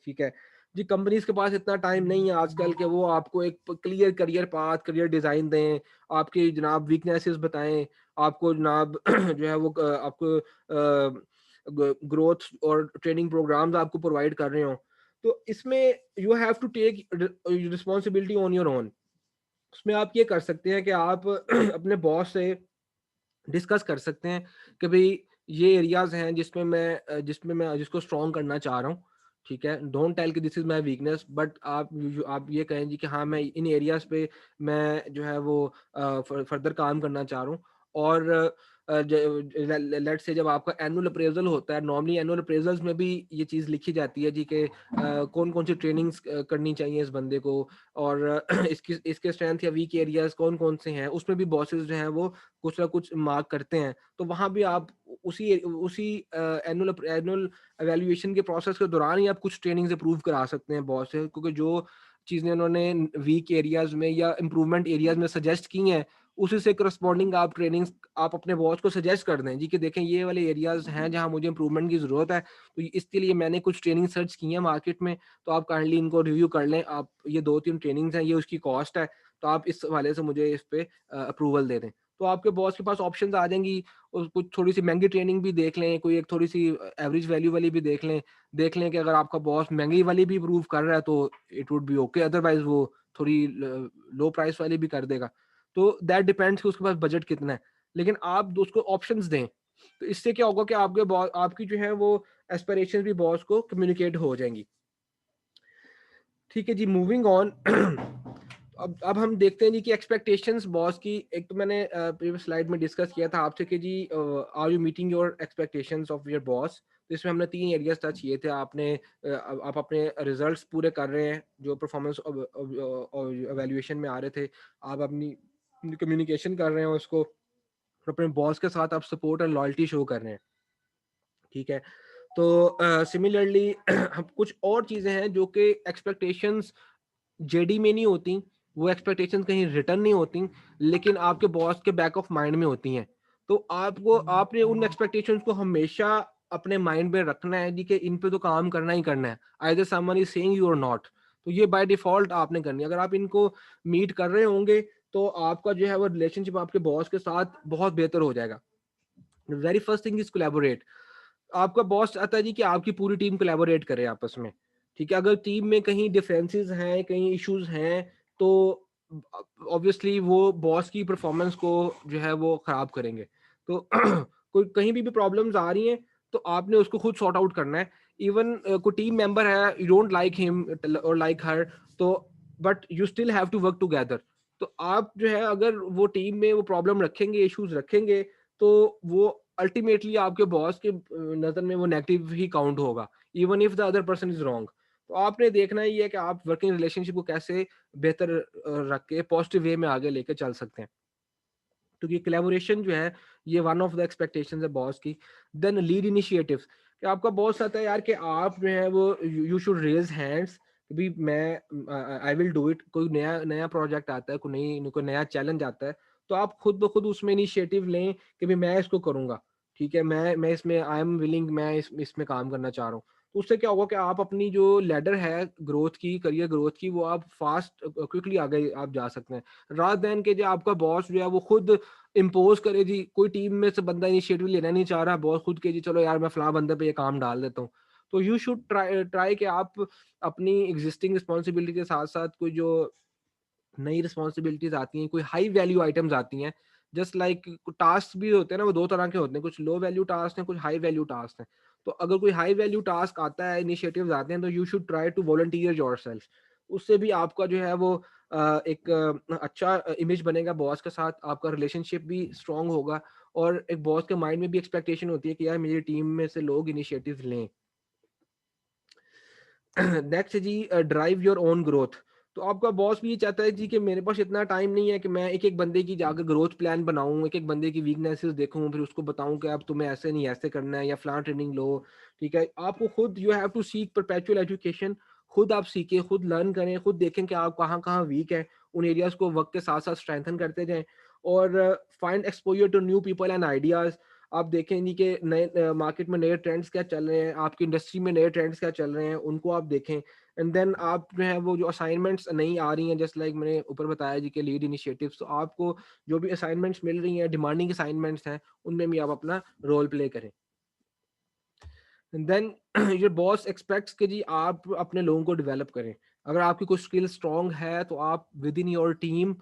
ठीक है जी, कंपनीज के पास इतना टाइम नहीं है आजकल के वो आपको एक clear career path, career design दें, आपकी जनाब वीकनेसेस बताएं, आपको जनाब जो है वो आपको ग्रोथ और ट्रेनिंग प्रोग्राम्स आपको प्रोवाइड कर रहे हो। तो इसमें you have to take responsibility on your own. उसमें आप ये कर सकते हैं कि आप अपने बॉस से डिस्कस कर सकते हैं कि भाई ये एरियाज हैं जिसमें मैं जिसको स्ट्रॉन्ग करना चाह रहा हूँ। ठीक है, डोंट टेल कि this is my weakness, but आप ये कहें जी कि हाँ मैं इन एरियाज पे मैं जो है वो फर्दर काम करना चाह रहा हूँ। और लेट्स से जब आपका एनुअल अप्रेजल होता है, नॉर्मली एनुअल अप्रेजल्स में भी ये चीज़ लिखी जाती है जी कि कौन कौन सी ट्रेनिंग्स करनी चाहिए इस बंदे को, और इसके स्ट्रेंथ या वीक एरियाज कौन कौन से हैं, उसमें भी बॉसेस जो हैं वो कुछ ना कुछ मार्क करते हैं। तो वहाँ भी आप उसी एनुअल एवेल्युएशन के प्रोसेस के दौरान ही आप कुछ ट्रेनिंग्स अप्रूव करा सकते हैं बॉस से, क्योंकि जो चीज़ें उन्होंने वीक एरियाज में या इम्प्रूवमेंट एरियाज में सजेस्ट की हैं, उसी से करस्पॉन्डिंग आप ट्रेनिंग्स आप अपने बॉस को सजेस्ट कर दें जी कि देखें ये वाले एरियाज हैं जहाँ मुझे इंप्रूवमेंट की ज़रूरत है, तो इसके लिए मैंने कुछ ट्रेनिंग सर्च की है मार्केट में, तो आप काइंडली इनको रिव्यू कर लें। आप ये 2-3 ट्रेनिंग्स हैं, ये उसकी कॉस्ट है, तो आप इस हवाले से मुझे इस पे अप्रूवल दे दें। तो आपके बॉस के पास ऑप्शंस आ जाएंगी, और कुछ थोड़ी सी महंगी ट्रेनिंग भी देख लें, कोई एक थोड़ी सी एवरेज वैल्यू वाली भी देख लें कि अगर आपका बॉस महंगी वाली भी अप्रूव कर रहा है तो it would be okay, otherwise वो थोड़ी लो प्राइस वाली भी कर देगा। तो दैट डिपेंड्स कि उसके पास बजट कितना है, लेकिन आप उसको ऑप्शंस दें। तो इससे क्या होगा कि आपके बॉस आपकी जो है वो एस्पिरेशंस भी बॉस को कम्युनिकेट हो जाएंगी। ठीक है जी, मूविंग ऑन। अब हम देखते हैं जी कि एक्सपेक्टेशंस बॉस की, एक तो मैंने प्रीवियस स्लाइड में डिस्कस किया था आपसे कि जी are you meeting your expectations of your boss. तो इसमें हमने 3 एरियाज टच किए थे। आप अपने रिजल्ट्स पूरे कर रहे हैं जो परफॉर्मेंस एवेल्युएशन में आ रहे थे, आप अपनी कम्युनिकेशन कर रहे हैं उसको, और अपने बॉस के साथ आप सपोर्ट और लॉयल्टी शो कर रहे हैं। ठीक है, तो सिमिलरली हम कुछ और चीज़ें हैं जो कि एक्सपेक्टेशंस जेडी में नहीं होती, वो एक्सपेक्टेशंस कहीं रिटर्न नहीं होती, लेकिन आपके बॉस के बैक ऑफ माइंड में होती हैं। तो आपने उन एक्सपेक्टेशंस को हमेशा अपने माइंड में रखना है जी कि इन पे तो काम करना ही करना है, either someone is saying you और नॉट। तो ये बाय डिफॉल्ट आपने करनी है। अगर आप इनको मीट कर रहे होंगे तो आपका जो है वो रिलेशनशिप आपके बॉस के साथ बहुत बेहतर हो जाएगा। Very first thing is collaborate. आपका बॉस चाहता है जी कि आपकी पूरी टीम कोलैबोरेट करे आपस में। ठीक है, अगर टीम में कहीं डिफरेंसेस हैं, कहीं इश्यूज हैं, तो ऑब्वियसली वो बॉस की परफॉर्मेंस को जो है वो खराब करेंगे। तो कोई कहीं भी प्रॉब्लम्स आ रही हैं तो आपने उसको खुद सॉर्ट आउट करना है। इवन कोई टीम मेंबर है, यू डोंट लाइक हिम और लाइक हर, तो but you still have to work together. तो आप जो है अगर वो टीम में वो प्रॉब्लम रखेंगे, इश्यूज रखेंगे, तो वो अल्टीमेटली आपके बॉस के नज़र में वो नेगेटिव ही काउंट होगा, even if the other person is wrong. तो आपने देखना ही है कि आप वर्किंग रिलेशनशिप को कैसे बेहतर रख के पॉजिटिव वे में आगे लेके चल सकते हैं। तो ये कोलैबोरेशन जो है ये वन ऑफ द एक्सपेक्टेशंस है बॉस की। देन लीड इनिशिएटिव्स, कि आपका बॉस चाहता है यार कि आप जो है वो यू शुड रेज हैंड्स, भी मैं आई विल डू इट। कोई नया प्रोजेक्ट आता है, कोई नया चैलेंज आता है, तो आप खुद ब खुद उसमें इनिशिएटिव लें कि भी मैं इसको करूंगा। ठीक है, मैं इसमें आई एम विलिंग, मैं इसमें काम करना चाह रहा हूँ। तो उससे क्या होगा कि आप अपनी जो लैडर है ग्रोथ की, करियर ग्रोथ की, वो आप फास्ट क्विकली आगे आप जा सकते हैं, रात देन के जो आपका बॉस जो है वो खुद इम्पोज करे जी, कोई टीम में से बंदा इनिशिएटिव लेना नहीं चाह रहा, बॉस खुद के जी चलो यार मैं फलां बंदे पे ये काम डाल देता हूँ। तो यू शुड ट्राई कि आप अपनी एग्जिस्टिंग रिस्पॉन्सिबिलिटी के साथ साथ कोई जो नई रिस्पॉन्सिबिलिटीज आती हैं, कोई हाई वैल्यू आइटम्स आती हैं, जस्ट लाइक टास्क भी होते हैं ना, वो दो तरह के होते हैं, कुछ लो वैल्यू टास्क हैं, कुछ हाई वैल्यू टास्क हैं। तो अगर कोई हाई वैल्यू टास्क आता है, इनिशिएटिव्स आते हैं, तो you should try to volunteer yourself. उससे भी आपका जो है वो एक अच्छा इमेज बनेगा बॉस के साथ, आपका रिलेशनशिप भी स्ट्रांग होगा, और एक बॉस के माइंड में भी एक्सपेक्टेशन होती है कि यार मेरी टीम में से लोग इनिशिएटिव लें। नेक्स्ट जी, ड्राइव योर ओन ग्रोथ। तो आपका बॉस भी ये चाहता है जी कि मेरे पास इतना टाइम नहीं है कि मैं एक एक बंदे की जाकर ग्रोथ प्लान बनाऊं, एक एक बंदे की वीकनेसेस देखूं, फिर उसको बताऊं कि अब तुम्हें ऐसे नहीं ऐसे करना है, या फ्लां ट्रेनिंग लो। ठीक है, आपको खुद you have to seek perpetual education, खुद आप सीखें, खुद लर्न करें, खुद देखें कि आप कहाँ कहाँ वीक है, उन एरियाज को वक्त के साथ साथ स्ट्रेंथन करते जाएं, और find exposure to new people and ideas. आप देखें नहीं कि नए मार्केट में नए ट्रेंड्स क्या चल रहे हैं, आपकी इंडस्ट्री में नए ट्रेंड्स क्या चल रहे हैं, उनको आप देखें। एंड देन आप जो है वो जो असाइनमेंट्स नहीं आ रही हैं, जस्ट लाइक मैंने ऊपर बताया जी के लीड इनिशिएटिव्स, तो आपको जो भी असाइनमेंट्स मिल रही हैं, डिमांडिंग असाइनमेंट्स हैं, उनमें भी आप अपना रोल प्ले करें। देन योर बॉस एक्सपेक्ट्स कि जी आप अपने लोगों को डेवलप करें। अगर आपकी कोई स्किल स्ट्रांग है तो आप विद इन योर टीम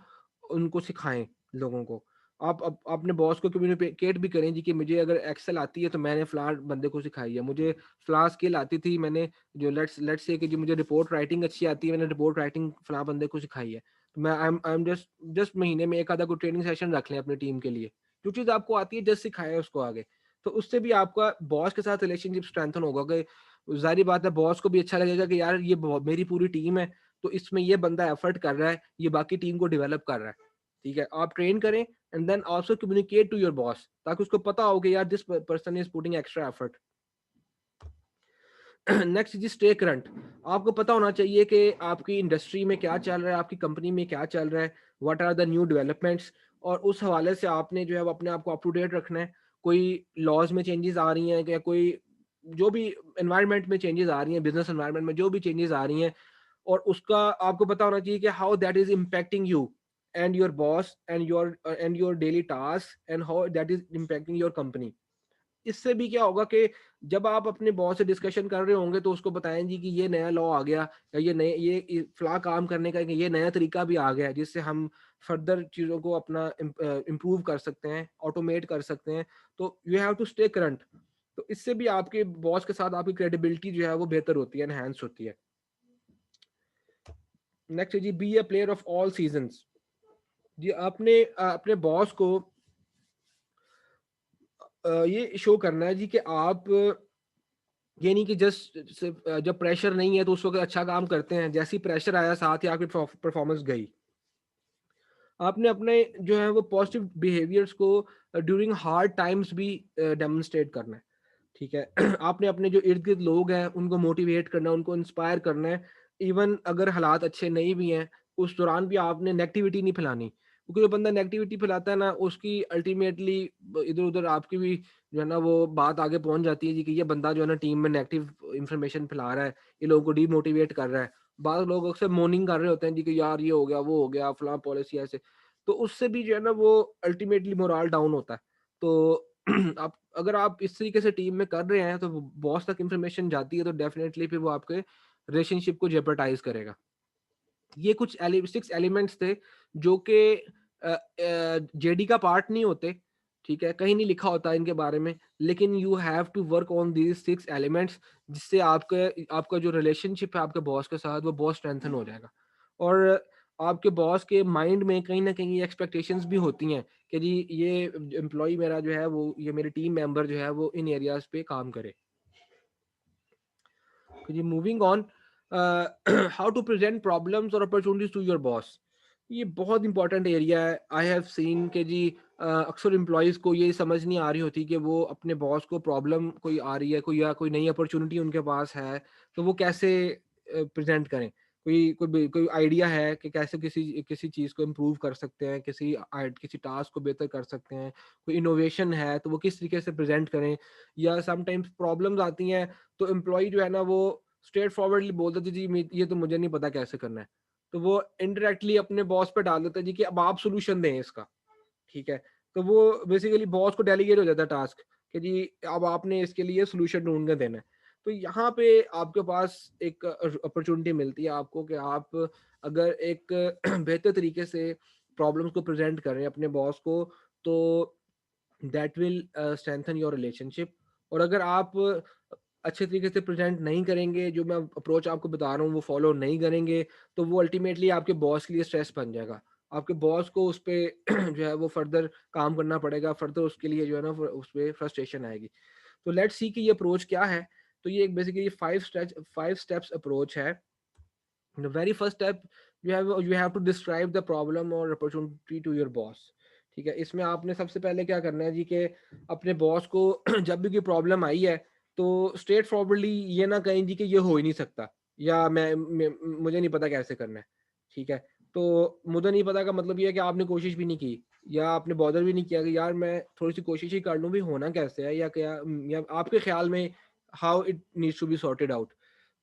उनको सिखाएं लोगों को। आप अपने बॉस को कम्युनिकेट भी करें जी कि मुझे अगर एक्सेल आती है तो मैंने फलां बंदे को सिखाई है, मुझे फलां स्किल आती थी, मैंने जो लेट्स से कि जी मुझे रिपोर्ट राइटिंग अच्छी आती है, मैंने रिपोर्ट राइटिंग फलां बंदे को सिखाई है। तो मैं आई एम जस्ट महीने में एक आधा कोई ट्रेनिंग सेशन रख लें अपनी टीम के लिए, जो चीज़ आपको आती है जस्ट सिखाएं उसको आगे। तो उससे भी आपका बॉस के साथ रिलेशनशिप स्ट्रेंथन होगा कि जाहिर बात है बॉस को भी अच्छा लगेगा कि यार ये मेरी पूरी टीम है, तो इसमें ये बंदा एफर्ट कर रहा है, ये बाकी टीम को डेवलप कर रहा है। ठीक है, आप ट्रेन करें and then also communicate to your boss, ताकि उसको पता हो कि यार this person is putting extra effort. Next जी, स्टे करंट। आपको पता होना चाहिए कि आपकी इंडस्ट्री में क्या चल रहा है, आपकी कंपनी में क्या चल रहा है, what are the new developments, और उस हवाले से आपने जो है वो अपने आप को अप टू डेट रखना है। कोई लॉज में चेंजेस आ रही हैं, या कोई जो भी एनवायरनमेंट में चेंजेस आ रही हैं, बिजनेस एनवायरनमेंट में जो भी चेंजेस आ रही हैं, और उसका आपको पता होना चाहिए कि how that is impacting you and your boss and your daily task, and how that is impacting your company. इससे भी क्या होगा कि जब आप अपने बॉस से डिस्कशन कर रहे होंगे तो उसको बताएं जी कि ये नया लॉ आ गया, या ये नए ये फला काम करने का ये नया तरीका भी आ गया है, जिससे हम फर्दर चीज़ों को अपना इम्प्रूव कर सकते हैं, ऑटोमेट कर सकते हैं। तो you have to stay current. तो इससे भी आपके बॉस के साथ आपकी क्रेडिबिलिटी जो है वो बेहतर होती है, एनहांस होती है। नेक्स्ट जी, be a player of all seasons. जी आपने अपने बॉस को ये शो करना है जी कि आप ये नहीं कि जस्ट जब प्रेशर नहीं है तो उस वक्त अच्छा काम करते हैं, जैसे ही प्रेशर आया साथ ही आपकी परफॉर्मेंस गई। आपने अपने जो है वो पॉजिटिव बिहेवियर्स को ड्यूरिंग हार्ड टाइम्स भी डेमोन्स्ट्रेट करना है। ठीक है, आपने अपने जो इर्द गिर्द लोग हैं उनको मोटिवेट करना है, उनको इंस्पायर करना है, इवन अगर हालात अच्छे नहीं भी हैं उस दौरान भी आपने नेगेटिविटी नहीं फैलानी, क्योंकि जो बंदा नेगेटिविटी फैलाता है ना, उसकी अल्टीमेटली इधर उधर आपकी भी जो है ना वो बात आगे पहुंच जाती है जी कि ये बंदा जो है ना टीम में नेगेटिव इंफॉर्मेशन फैला रहा है, ये लोगों को डीमोटिवेट कर रहा है। बाद लोग अक्सर मोर्निंग कर रहे होते हैं जी कि यार ये हो गया वो हो गया फलां पॉलिसी ऐसे, तो उससे भी जो है ना वो अल्टीमेटली मोरल डाउन होता है। तो आप अगर आप इस तरीके से टीम में कर रहे हैं तो बॉस तक इंफॉर्मेशन जाती है तो डेफिनेटली फिर वो आपके रिलेशनशिप को जेपरटाइज करेगा। ये कुछ 6 एलिमेंट्स थे जो कि जेडी का पार्ट नहीं होते, ठीक है, कहीं नहीं लिखा होता इनके बारे में, लेकिन you have to work on these 6 elements, जिससे आपका जो रिलेशनशिप है आपके बॉस के साथ वो बहुत स्ट्रेंथन हो जाएगा। और आपके बॉस के माइंड में कहीं ना कहीं एक्सपेक्टेशंस भी होती हैं कि जी ये एम्प्लॉय मेरा जो है वो, ये मेरे टीम मेंबर जो है वो इन एरियाज पे काम करे। जी moving on, how to present problems और अपॉर्चुनिटीज टू योर बॉस। ये बहुत इंपॉर्टेंट एरिया है। आई हैव सीन के जी अक्सर एम्प्लॉयज़ को ये समझ नहीं आ रही होती कि वो अपने बॉस को प्रॉब्लम कोई आ रही है, कोई या कोई नई अपॉर्चुनिटी उनके पास है, तो वो कैसे प्रेजेंट करें। कोई आइडिया है कि कैसे किसी चीज़ को इम्प्रूव कर सकते हैं, किसी टास्क को बेहतर कर सकते हैं, कोई इनोवेशन है तो वो किस तरीके से प्रेजेंट करें, या समटाइम्स प्रॉब्लम्स आती हैं तो एम्प्लॉय जो है ना वो स्ट्रेट फॉरवर्डली बोल देते जी ये तो मुझे नहीं पता कैसे करना है, तो वो इनडायरेक्टली अपने बॉस पे डाल देता है जी कि अब आप सोल्यूशन दें इसका, ठीक है। तो वो बेसिकली बॉस को डेलीगेट हो जाता है टास्क कि जी अब आपने इसके लिए सोल्यूशन ढूंढ के देना है। तो यहाँ पे आपके पास एक अपॉर्चुनिटी मिलती है आपको कि आप अगर एक बेहतर तरीके से प्रॉब्लम्स को प्रेजेंट करें अपने बॉस को, तो that will strengthen your relationship. और अगर आप अच्छे तरीके से प्रेजेंट नहीं करेंगे, जो मैं अप्रोच आपको बता रहा हूँ वो फॉलो नहीं करेंगे, तो वो अल्टीमेटली आपके बॉस के लिए स्ट्रेस बन जाएगा। आपके बॉस को उस पर जो है वो फर्दर काम करना पड़ेगा, फर्दर उसके लिए जो है ना उस पर फ्रस्ट्रेशन आएगी। तो लेट्स सी कि ये अप्रोच क्या है। तो ये एक बेसिकली 5 स्टेप्स अप्रोच है। The very first step, you have to describe the problem or opportunity to your boss। ठीक है, इसमें आपने सबसे पहले क्या करना है जी कि अपने बॉस को जब भी कोई प्रॉब्लम आई है तो स्ट्रेट फॉरवर्डली ये ना कहें जी कि ये हो ही नहीं सकता, या मुझे नहीं पता कैसे करना है, ठीक है। तो मुझे नहीं पता का मतलब ये है कि आपने कोशिश भी नहीं की, या आपने बॉदर भी नहीं किया कि यार मैं थोड़ी सी कोशिश ही कर लूँ भी होना कैसे है, या क्या, या आपके ख्याल में how it needs to be sorted out.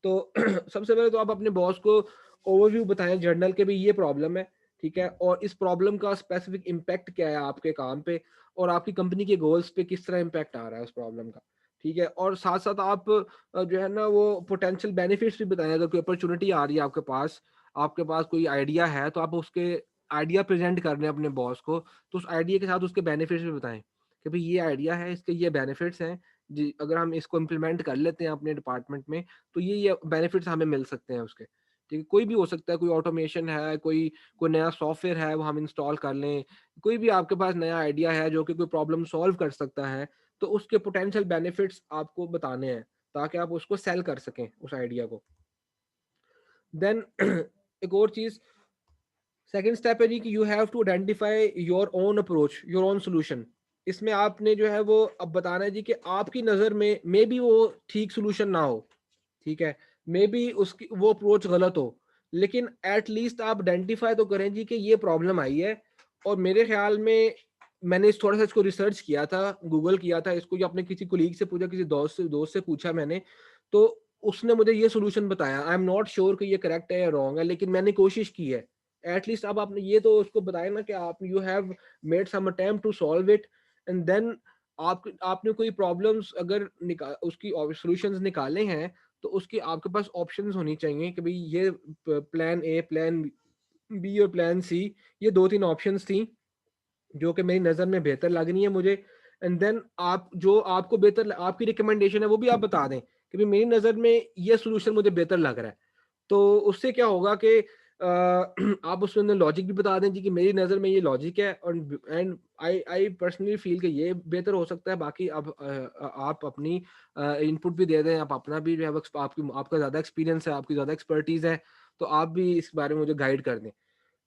तो सबसे पहले तो आप अपने बॉस को ओवरव्यू बताएं जर्नल के भी ये प्रॉब्लम है, ठीक है, और इस प्रॉब्लम का स्पेसिफिक इम्पैक्ट क्या है आपके काम पे और आपकी कंपनी के गोल्स पे किस तरह इम्पैक्ट आ रहा है उस प्रॉब्लम का, ठीक है। और साथ साथ आप जो है ना वो पोटेंशियल बेनिफिट्स भी बताएं। अगर कोई अपॉर्चुनिटी आ रही है आपके पास कोई आइडिया है, तो आप उसके आइडिया प्रेजेंट कर रहे हैं अपने बॉस को, तो उस आइडिया के साथ उसके बेनिफिट्स भी बताएं कि भाई ये आइडिया है, इसके ये बेनिफिट्स हैं जी, अगर हम इसको इम्प्लीमेंट कर लेते हैं अपने डिपार्टमेंट में तो ये बेनिफिट्स हमें मिल सकते हैं उसके, ठीक है। कोई भी हो सकता है, कोई ऑटोमेशन है, कोई कोई नया सॉफ्टवेयर है वो हम इंस्टॉल कर लें, कोई भी आपके पास नया आइडिया है जो कि कोई प्रॉब्लम सॉल्व कर सकता है, तो उसके पोटेंशियल बेनिफिट्स आपको बताने हैं ताकि आप उसको सेल कर सकें उस आइडिया को। देन एक और चीज, सेकेंड स्टेप है जी कि you have to identify your own approach, your own solution. इसमें आपने जो है वो अब बताना है जी कि आपकी नज़र में मे बी वो ठीक सोल्यूशन ना हो, ठीक है, मे बी उसकी वो अप्रोच गलत हो, लेकिन एट लीस्ट आप आइडेंटिफाई तो करें जी कि ये प्रॉब्लम आई है। और मेरे ख्याल में मैंने थोड़ा सा इसको रिसर्च किया था, गूगल किया था इसको, या अपने किसी कुलीग से पूछा, किसी दोस्त से पूछा मैंने, तो उसने मुझे ये सोल्यूशन बताया। आई एम नॉट श्योर कि ये करेक्ट है या रॉन्ग है, लेकिन मैंने कोशिश की है। एटलीस्ट अब आपने ये तो उसको बताया ना कि आप you have made some attempt to solve it, and then आपने कोई प्रॉब्लम्स अगर उसकी सॉल्यूशंस निकाले हैं तो उसकी आपके पास ऑप्शंस होनी चाहिए कि भाई ये प्लान ए, प्लान बी और प्लान सी, ये 2-3 ऑप्शंस थी जो कि मेरी नज़र में बेहतर लग रही है मुझे। एंड देन आप जो आपको बेहतर आपकी रिकमेंडेशन है वो भी आप बता दें कि भाई मेरी नज़र में ये सोल्यूशन मुझे बेहतर लग रहा है। तो उससे क्या होगा कि आप उसमें लॉजिक भी बता दें जी कि मेरी नज़र में ये लॉजिक है, और एंड आई पर्सनली फील कि ये बेहतर हो सकता है। बाकी अब आप अपनी इनपुट भी दे दें, आप अपना भी जो है आपका ज़्यादा एक्सपीरियंस है, आपकी ज़्यादा एक्सपर्टीज़ है, तो आप भी इस बारे में मुझे गाइड कर दें।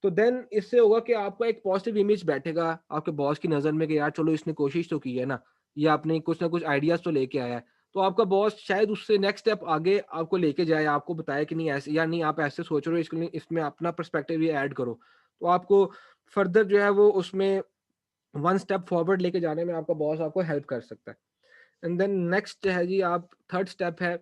तो देन इससे होगा कि आपका एक पॉजिटिव इमेज बैठेगा आपके बॉस की नज़र में कि यार चलो इसने कोशिश तो की है ना, ये आपने कुछ ना कुछ आइडियाज़ तो लेके आया है। तो आपका बॉस शायद उससे नेक्स्ट स्टेप आगे आपको लेके जाए, आपको बताए कि नहीं ऐसे, या नहीं आप ऐसे सोच रहे हो, इसके लिए इसमें अपना पर्सपेक्टिव ये ऐड करो, तो आपको फर्दर जो है वो उसमें वन स्टेप फॉरवर्ड लेके जाने में आपका बॉस आपको हेल्प कर सकता है। एंड देन नेक्स्ट है जी, आप थर्ड स्टेप है,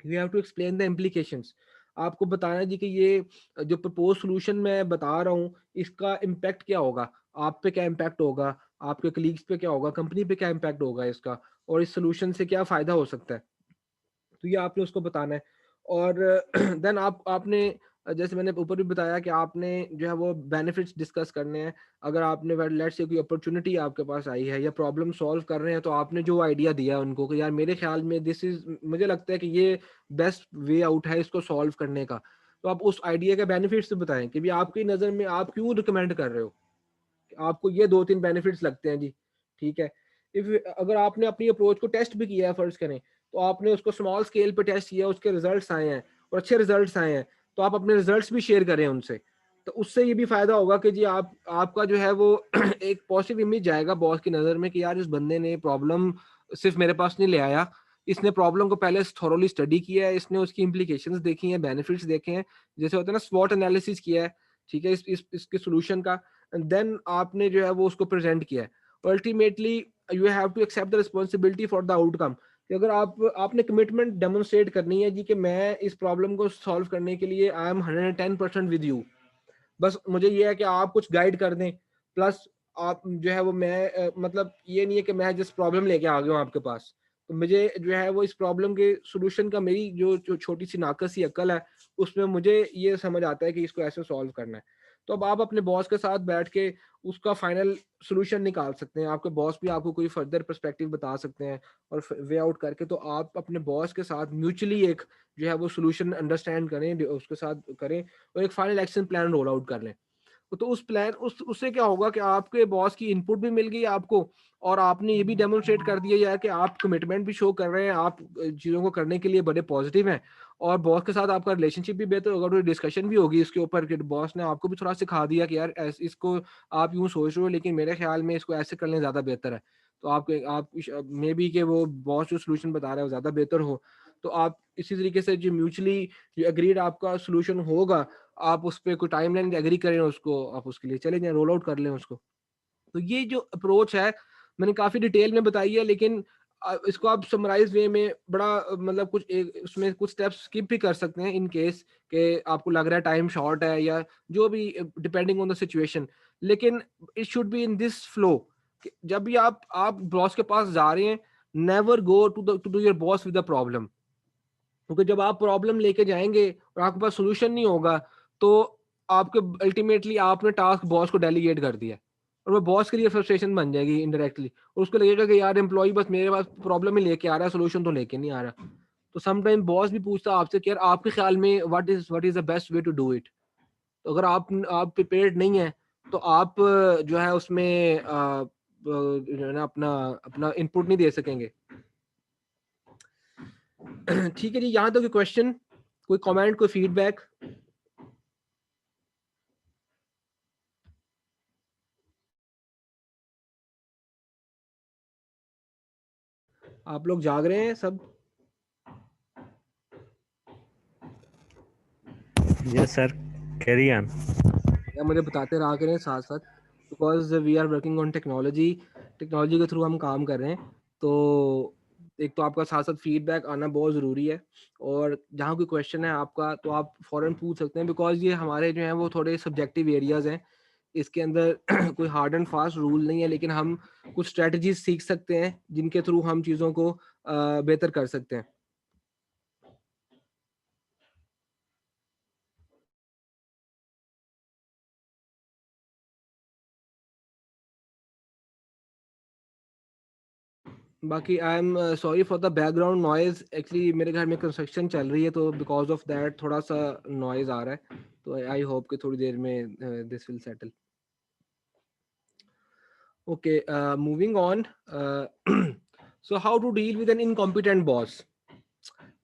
you have to explain the implications. आपको बताना है जी कि ये जो प्रपोज सोल्यूशन मैं बता रहा हूँ इसका इम्पैक्ट क्या होगा, आप पे क्या इम्पैक्ट होगा, आपके कलीग्स पे क्या होगा, कंपनी पे क्या इम्पैक्ट होगा इसका, और इस सोल्यूशन से क्या फ़ायदा हो सकता है। तो ये आपने उसको बताना है। और देन आपने जैसे मैंने ऊपर भी बताया कि आपने जो है वो बेनिफिट्स डिस्कस करने हैं। अगर आपने लेट्स से कोई अपॉर्चुनिटी आपके पास आई है या प्रॉब्लम सॉल्व कर रहे हैं, तो आपने जो आइडिया दिया है उनको कि यार मेरे ख्याल में मुझे लगता है कि ये बेस्ट वे आउट है इसको सॉल्व करने का, तो आप उस आइडिया के बेनिफिट्स बताएं कि भी आपकी नज़र में आप क्यों रिकमेंड कर रहे हो, आपको ये 2-3 बेनिफिट्स लगते हैं जी, ठीक है। इफ अगर आपने अपनी अप्रोच को टेस्ट भी किया है, फर्ज करें तो आपने उसको स्मॉल स्केल पे टेस्ट किया, उसके रिजल्ट्स आए हैं और अच्छे रिजल्ट्स आए हैं, तो आप अपने रिजल्ट्स भी शेयर करें उनसे। तो उससे ये भी फायदा होगा कि जी आपका जो है वो एक पॉजिटिव इमेज जाएगा बॉस की नज़र में कि यार इस बंदे ने प्रॉब्लम सिर्फ मेरे पास नहीं ले आया, इसने प्रॉब्लम को पहले थॉरोली स्टडी किया है, इसने उसकी इम्प्लीकेशंस देखी हैं, बेनिफिट्स देखे हैं, जैसे होता है ना स्वॉट एनालिसिस किया है, ठीक है, इसके सोल्यूशन का, एंड देन आपने जो है वो उसको प्रेजेंट किया है। Ultimately you have to accept the responsibility for the outcome, कि अगर आपने कमिटमेंट डेमोन्स्ट्रेट करनी है जी कि मैं इस प्रॉब्लम को सॉल्व करने के लिए आई एम 110% विद यू, बस मुझे ये है कि आप कुछ गाइड कर दें, प्लस आप जो है वो मैं मतलब ये नहीं है कि मैं जिस प्रॉब्लम लेके आ गया हूँ आपके पास, तो मुझे जो है वो इस प्रॉब्लम के सोल्यूशन का मेरी जो छोटी सी नाकस सी अक्ल है उसमें मुझे ये समझ आता है कि इसको ऐसे सॉल्व करना है। तो अब आप अपने बॉस के साथ बैठ के उसका फाइनल सोल्यूशन निकाल सकते हैं, आपके बॉस भी आपको कोई फर्दर पर्सपेक्टिव बता सकते हैं, और वे आउट करके तो आप अपने बॉस के साथ म्यूचुअली एक जो है वो सोल्यूशन अंडरस्टैंड करें, उसके साथ करें, और एक final action plan roll out कर लें। तो उस प्लान उससे क्या होगा कि आपके बॉस की इनपुट भी मिल गई आपको, और आपने ये भी डेमोन्स्ट्रेट कर दिया यार कि आप कमिटमेंट भी शो कर रहे हैं, आप चीज़ों को करने के लिए बड़े पॉजिटिव हैं, और बॉस के साथ आपका रिलेशनशिप भी बेहतर होगा, तो डिस्कशन भी होगी इसके ऊपर कि बॉस ने आपको भी थोड़ा सिखा दिया कि यार इसको आप यूँ सोच रहे हो लेकिन मेरे ख्याल में इसको ऐसे करने ज़्यादा बेहतर है, तो आप मे बी कि वो बॉस जो सोल्यूशन बता रहा है वो ज़्यादा बेहतर हो, तो आप इसी तरीके से जो म्यूचुअली एग्रीड आपका सोल्यूशन होगा, आप उस पे कोई टाइमलाइन एग्री करें उसको, आप उसके लिए चले जाएं, रोल आउट कर लें उसको। तो ये जो अप्रोच है मैंने काफ़ी डिटेल में बताई है, लेकिन इसको आप समराइज वे में बड़ा मतलब कुछ एक उसमें कुछ स्टेप्स स्किप भी कर सकते हैं इन केस कि आपको लग रहा है टाइम शॉर्ट है या जो भी, डिपेंडिंग ऑन द सिचुएशन, लेकिन it should be in this flow. जब भी आप बॉस के पास जा रहे हैं, never go to your boss with the problem, क्योंकि जब आप प्रॉब्लम लेके जाएंगे और आपके पास सोल्यूशन नहीं होगा, तो आपके अल्टीमेटली आपने टास्क बॉस को डेलीगेट कर दिया, और वो बॉस के लिए फ्रस्ट्रेशन बन जाएगी इनडायरेक्टली, और उसको लगेगा कि यार एम्प्लॉय बस मेरे पास प्रॉब्लम ही लेके आ रहा है, सोल्यूशन तो लेके नहीं आ रहा। तो समटाइम बॉस भी पूछता है आपसे कि यार आपके ख्याल में what is the best way to do it. तो अगर आप प्रिपेयर्ड नहीं है, तो आप जो है उसमें जो है ना अपना अपना इनपुट नहीं दे सकेंगे। ठीक है जी, यहाँ तक क्वेश्चन, कोई कमेंट, कोई फीडबैक? आप लोग जाग रहे हैं सब? Yes sir, carry on. या मुझे बताते रहा करें साथ साथ, because we are working on technology के थ्रू हम काम कर रहे हैं, तो एक तो आपका साथ साथ फीडबैक आना बहुत ज़रूरी है, और जहाँ कोई क्वेश्चन है आपका तो आप फ़ौरन पूछ सकते हैं, बिकॉज ये हमारे जो हैं वो थोड़े सब्जेक्टिव एरियाज़ हैं, इसके अंदर कोई हार्ड एंड फास्ट रूल नहीं है, लेकिन हम कुछ स्ट्रेटजीज सीख सकते हैं जिनके थ्रू हम चीज़ों को बेहतर कर सकते हैं। बाकी I am sorry for the background noise, actually मेरे घर में कंस्ट्रक्शन चल रही है, तो बिकॉज ऑफ दैट थोड़ा सा नॉइज आ रहा है, तो आई होप कि थोड़ी देर में this will settle. Okay, moving on. So how to deal with an incompetent boss,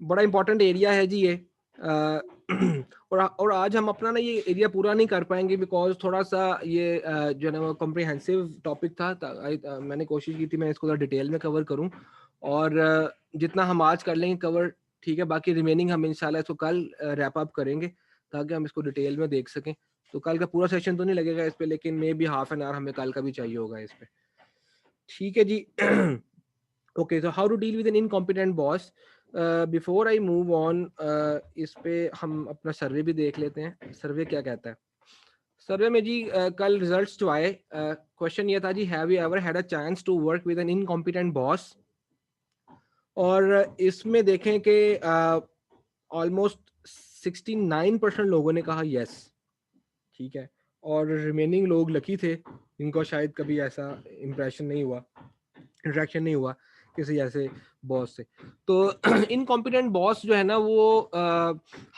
बड़ा इंपॉर्टेंट एरिया है जी ये। और आज हम अपना ना ये एरिया पूरा नहीं कर पाएंगे, बिकॉज थोड़ा सा ये जो है ना वो कॉम्प्रिहेंसिव टॉपिक था, मैंने कोशिश की थी मैं इसको डिटेल में कवर करूं, और जितना हम आज कर लेंगे कवर ठीक है, बाकी रिमेनिंग हम इंशाल्लाह इसको कल रैप अप करेंगे ताकि हम इसको डिटेल में देख सकें। तो कल का पूरा सेशन तो नहीं लगेगा इस पे, लेकिन may be half an hour हमें कल का भी चाहिए होगा इस पे। ठीक है जी। Okay, so how to deal with an incompetent boss. Before I move on, इस पे हम अपना सर्वे भी देख लेते हैं, सर्वे क्या कहता है। सर्वे में जी कल रिजल्ट्स जो आए, क्वेश्चन ये था जी, have you ever had a chance to work with an incompetent boss, और इसमें देखें कि ऑलमोस्ट 69% लोगों ने कहा यस, ठीक है, और रिमेनिंग लोग लकी थे जिनको शायद कभी ऐसा इंप्रेशन नहीं हुआ, इंटरेक्शन नहीं हुआ किसी ऐसे बॉस से। तो इनकॉम्पिटेंट बॉस जो है ना वो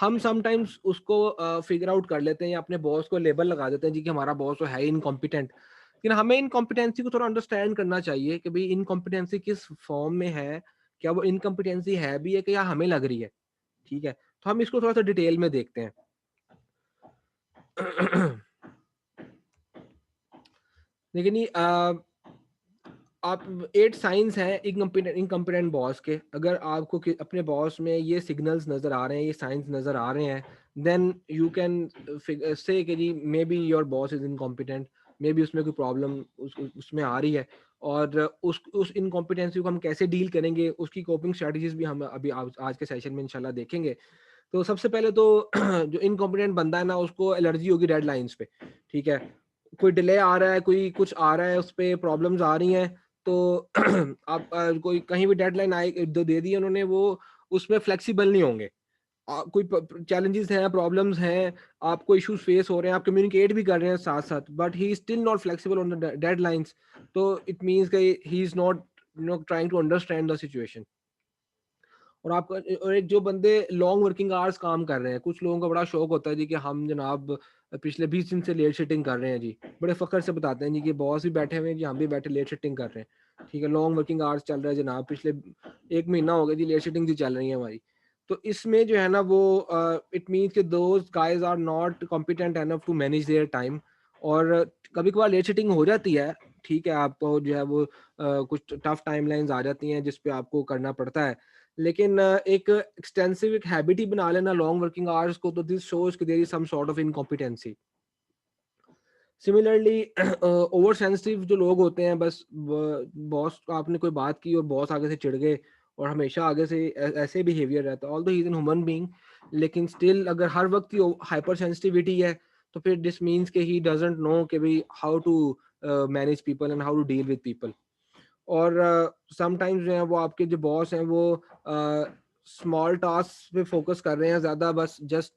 हम समटाइम्स उसको फिगर आउट कर लेते हैं, या अपने बॉस को लेबल लगा देते हैं जी कि हमारा बॉस तो है इनकॉम्पिटेंट, लेकिन हमें इनकॉम्पिटेंसी को थोड़ा अंडरस्टैंड करना चाहिए कि भाई इनकॉम्पिटेंसी किस फॉर्म में है, क्या वो इनकॉम्पिटेंसी है भी है कि या हमें लग रही है, ठीक है। तो हम इसको थोड़ा सा डिटेल में देखते हैं। लेकिन आप 8 साइंस हैं इनकॉम्पिटेंट बॉस के। अगर आपको अपने बॉस में ये सिग्नल्स नजर आ रहे हैं, ये साइंस नजर आ रहे हैं, देन यू कैन से कि जी maybe your boss is incompetent, maybe उसमें कोई प्रॉब्लम उसमें आ रही है, और उस इनकॉम्पिटेंसी को हम कैसे डील करेंगे, उसकी कोपिंग स्ट्रेटजीज भी हम अभी आज के सेशन में इंशाल्लाह देखेंगे। तो सबसे पहले तो जो इनकॉम्पिटेंट बंदा है ना, उसको एलर्जी होगी डेडलाइंस पे। ठीक है, कोई डिले आ रहा है, कोई कुछ आ रहा है, उस पर प्रॉब्लम्स आ रही हैं, तो आप कोई कहीं भी डेडलाइन आए दे दी उन्होंने, वो उसमें फ्लेक्सिबल नहीं होंगे। कोई चैलेंजेस हैं, प्रॉब्लम्स हैं, आपको इश्यूज फेस हो रहे हैं, आप कम्युनिकेट भी कर रहे हैं साथ साथ, but he is still not flexible on the deadlines. तो इट मींस कि he is not trying to understand the situation. और एक जो बंदे लॉन्ग वर्किंग आवर्स काम कर रहे हैं, कुछ लोगों को बड़ा शौक होता है जी कि हम जनाब पिछले 20 दिन से लेट शिफ्टिंग कर रहे हैं जी, बड़े फख्र से बताते हैं जी कि बॉस भी बैठे हुए हैं जी, हम भी बैठे लेट शिफ्टिंग कर रहे हैं। ठीक है, लॉन्ग वर्किंग आवर्स चल रहा है जनाब, पिछले 1 महीना हो गया जी लेट शिफ्टिंग जी चल रही है हमारी। तो इसमें जो है ना वो इट मीन्स कि those guys are not competent enough to manage their time. और कभी कभार लेट शिफ्टिंग हो जाती है, ठीक है, आपको जो है वो कुछ टफ टाइमलाइंस आ जाती हैं जिस पे आपको करना पड़ता है, लेकिन एक एक्सटेंसिव एक हैबिट ही बना लेना लॉन्ग वर्किंग आवर्स को, तो दिस शोज कि there is some sort of incompetency. Similarly over sensitive जो लोग होते हैं, बस बॉस आपने कोई बात की और बॉस आगे से चिढ़ गए और हमेशा आगे से ऐसे बिहेवियर रहता है, although he is an human being, लेकिन स्टिल अगर हर वक्त की हाइपर सेंसिटिविटी है, तो फिर दिस मीन्स कि ही डजंट नो कि भाई how to manage people and how to deal with people. और समटाइम्स जो है वो आपके जो बॉस हैं वो स्मॉल टास्क पे फोकस कर रहे हैं ज़्यादा, बस जस्ट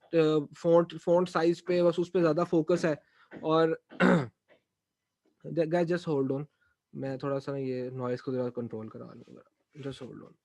फॉन्ट साइज पे बस उस पे ज़्यादा फोकस है। और गाइस जस्ट होल्ड ऑन, मैं थोड़ा सा ये नॉइस को ज़रा कंट्रोल करा लूँगा, just hold on.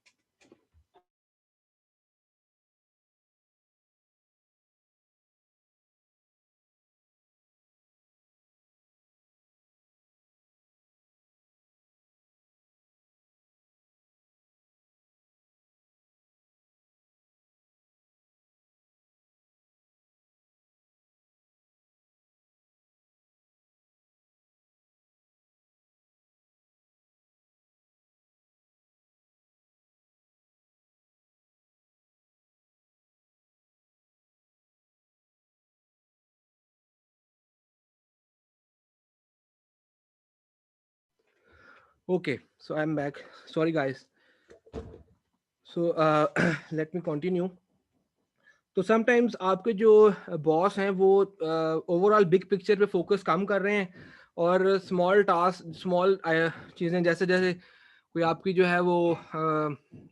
Okay, so I'm back. Sorry guys. So let me continue. तो समटाइम्स आपके जो बॉस हैं वो ओवरऑल बिग पिक्चर पे फोकस कम कर रहे हैं, और स्मॉल टास्क स्मॉल चीज़ें जैसे जैसे कोई आपकी जो है वो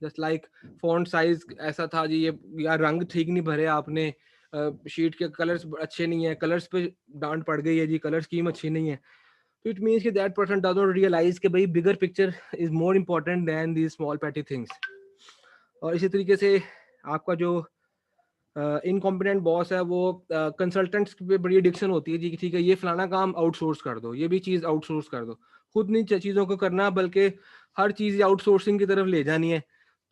जस्ट लाइक फॉन्ट साइज ऐसा था जी, ये या रंग ठीक नहीं भरे आपने, शीट के कलर्स अच्छे नहीं है, कलर्स पे डांट पड़ गई है जी, कलर स्कीम अच्छी नहीं है, तो इट मीन्स कि that person does not realise कि भाई bigger picture is more important than the small petty things. और इसी तरीके से आपका जो इनकॉम्पिटेंट बॉस है वो कंसल्टेंट्स पे बड़ी एडिक्शन होती है जी कि ठीक है ये फलाना काम आउटसोर्स कर दो, ये भी चीज़ आउटसोर्स कर दो, खुद नहीं चीज़ों को करना बल्कि हर चीज़ आउटसोर्सिंग की तरफ ले जानी है,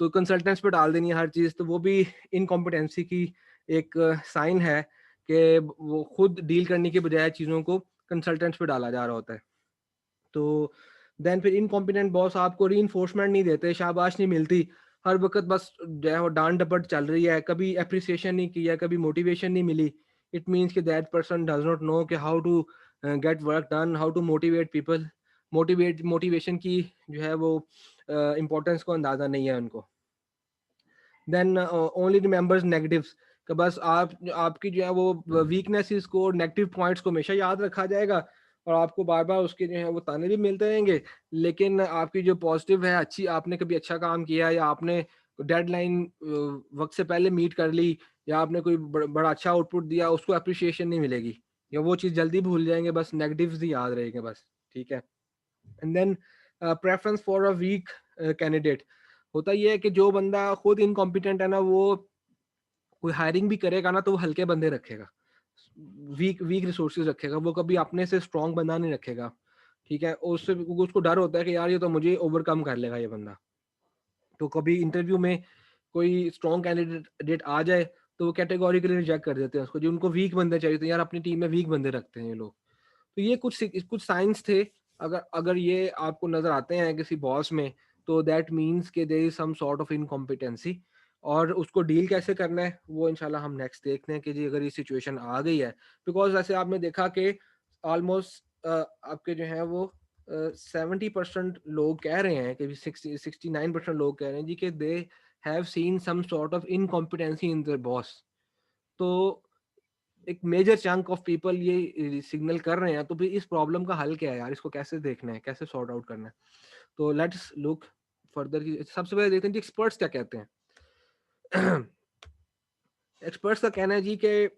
तो कंसल्टेंट्स पे डाल देनी है हर चीज़, तो वो भी इनकॉम्पिटेंसी की एक साइन है कि वो खुद डील करने के बजाय चीज़ों को कंसल्टेंट्स पे डाला जा रहा होता है। तो देन फिर इनकॉम्पिटेंट बॉस आपको रीइंफोर्समेंट नहीं देते, शाबाश नहीं मिलती, हर वक्त बस जो है वो डांट डपट चल रही है, कभी अप्रिसिएशन नहीं किया, कभी मोटिवेशन नहीं मिली। इट मीन्स कि that person does not know कि how to get work done, how to motivate people, motivation की जो है वो इम्पोर्टेंस को अंदाज़ा नहीं है उनको। देन ओनली रिमेंबर्स नेगेटिव्स, कि बस आपकी जो है वो वीकनेसेस को, नेगेटिव पॉइंट्स को हमेशा याद रखा जाएगा, और आपको बार बार उसके जो है वो ताने भी मिलते रहेंगे, लेकिन आपकी जो पॉजिटिव है, अच्छी आपने कभी अच्छा काम किया, या आपने डेडलाइन वक्त से पहले मीट कर ली, या आपने कोई बड़ा अच्छा आउटपुट दिया, उसको अप्रिशिएशन नहीं मिलेगी, या वो चीज़ जल्दी भूल जाएंगे, बस नेगेटिव्स ही याद रहेंगे बस। ठीक है, and then preference for a weak candidate, होता ये है कि जो बंदा खुद इनकॉम्पिटेंट है ना, वो कोई हायरिंग भी करेगा ना तो वो हल्के बंदे रखेगा, वीक वीक रिसोर्सेज रखेगा, वो कभी अपने से स्ट्रॉन्ग बंदा नहीं रखेगा। ठीक है, उससे उसको डर होता है कि यार ये तो मुझे ओवरकम कर लेगा ये बंदा, तो कभी इंटरव्यू में कोई स्ट्रॉन्ग कैंडिडेट आ जाए तो वो कैटेगोरिकली रिजेक्ट कर देते हैं उसको, जो उनको वीक बंदे चाहिए, तो यार अपनी टीम में वीक बंदे रखते हैं ये लोग। तो ये कुछ साइंस थे अगर अगर ये आपको नजर आते हैं किसी बॉस में, तो दैट मीन्स कि there is some sort of incompetency, और उसको डील कैसे करना है वो इंशाल्लाह हम नेक्स्ट देखते हैं कि जी अगर ये सिचुएशन आ गई है। बिकॉज ऐसे आपने देखा कि ऑलमोस्ट आपके जो है वो 70% लोग कह रहे हैं कि 69% लोग कह रहे हैं जी कि they have seen some sort of incompetency in their boss. तो एक मेजर चंक ऑफ पीपल ये सिग्नल कर रहे हैं, तो फिर इस प्रॉब्लम का हल क्या है यार, इसको कैसे देखना है, कैसे सॉर्ट आउट करना है। तो लेट्स लुक फर्दर की सबसे पहले देखते हैं जी एक्सपर्ट्स क्या कहते हैं। एक्सपर्ट्स का कहना है जी कि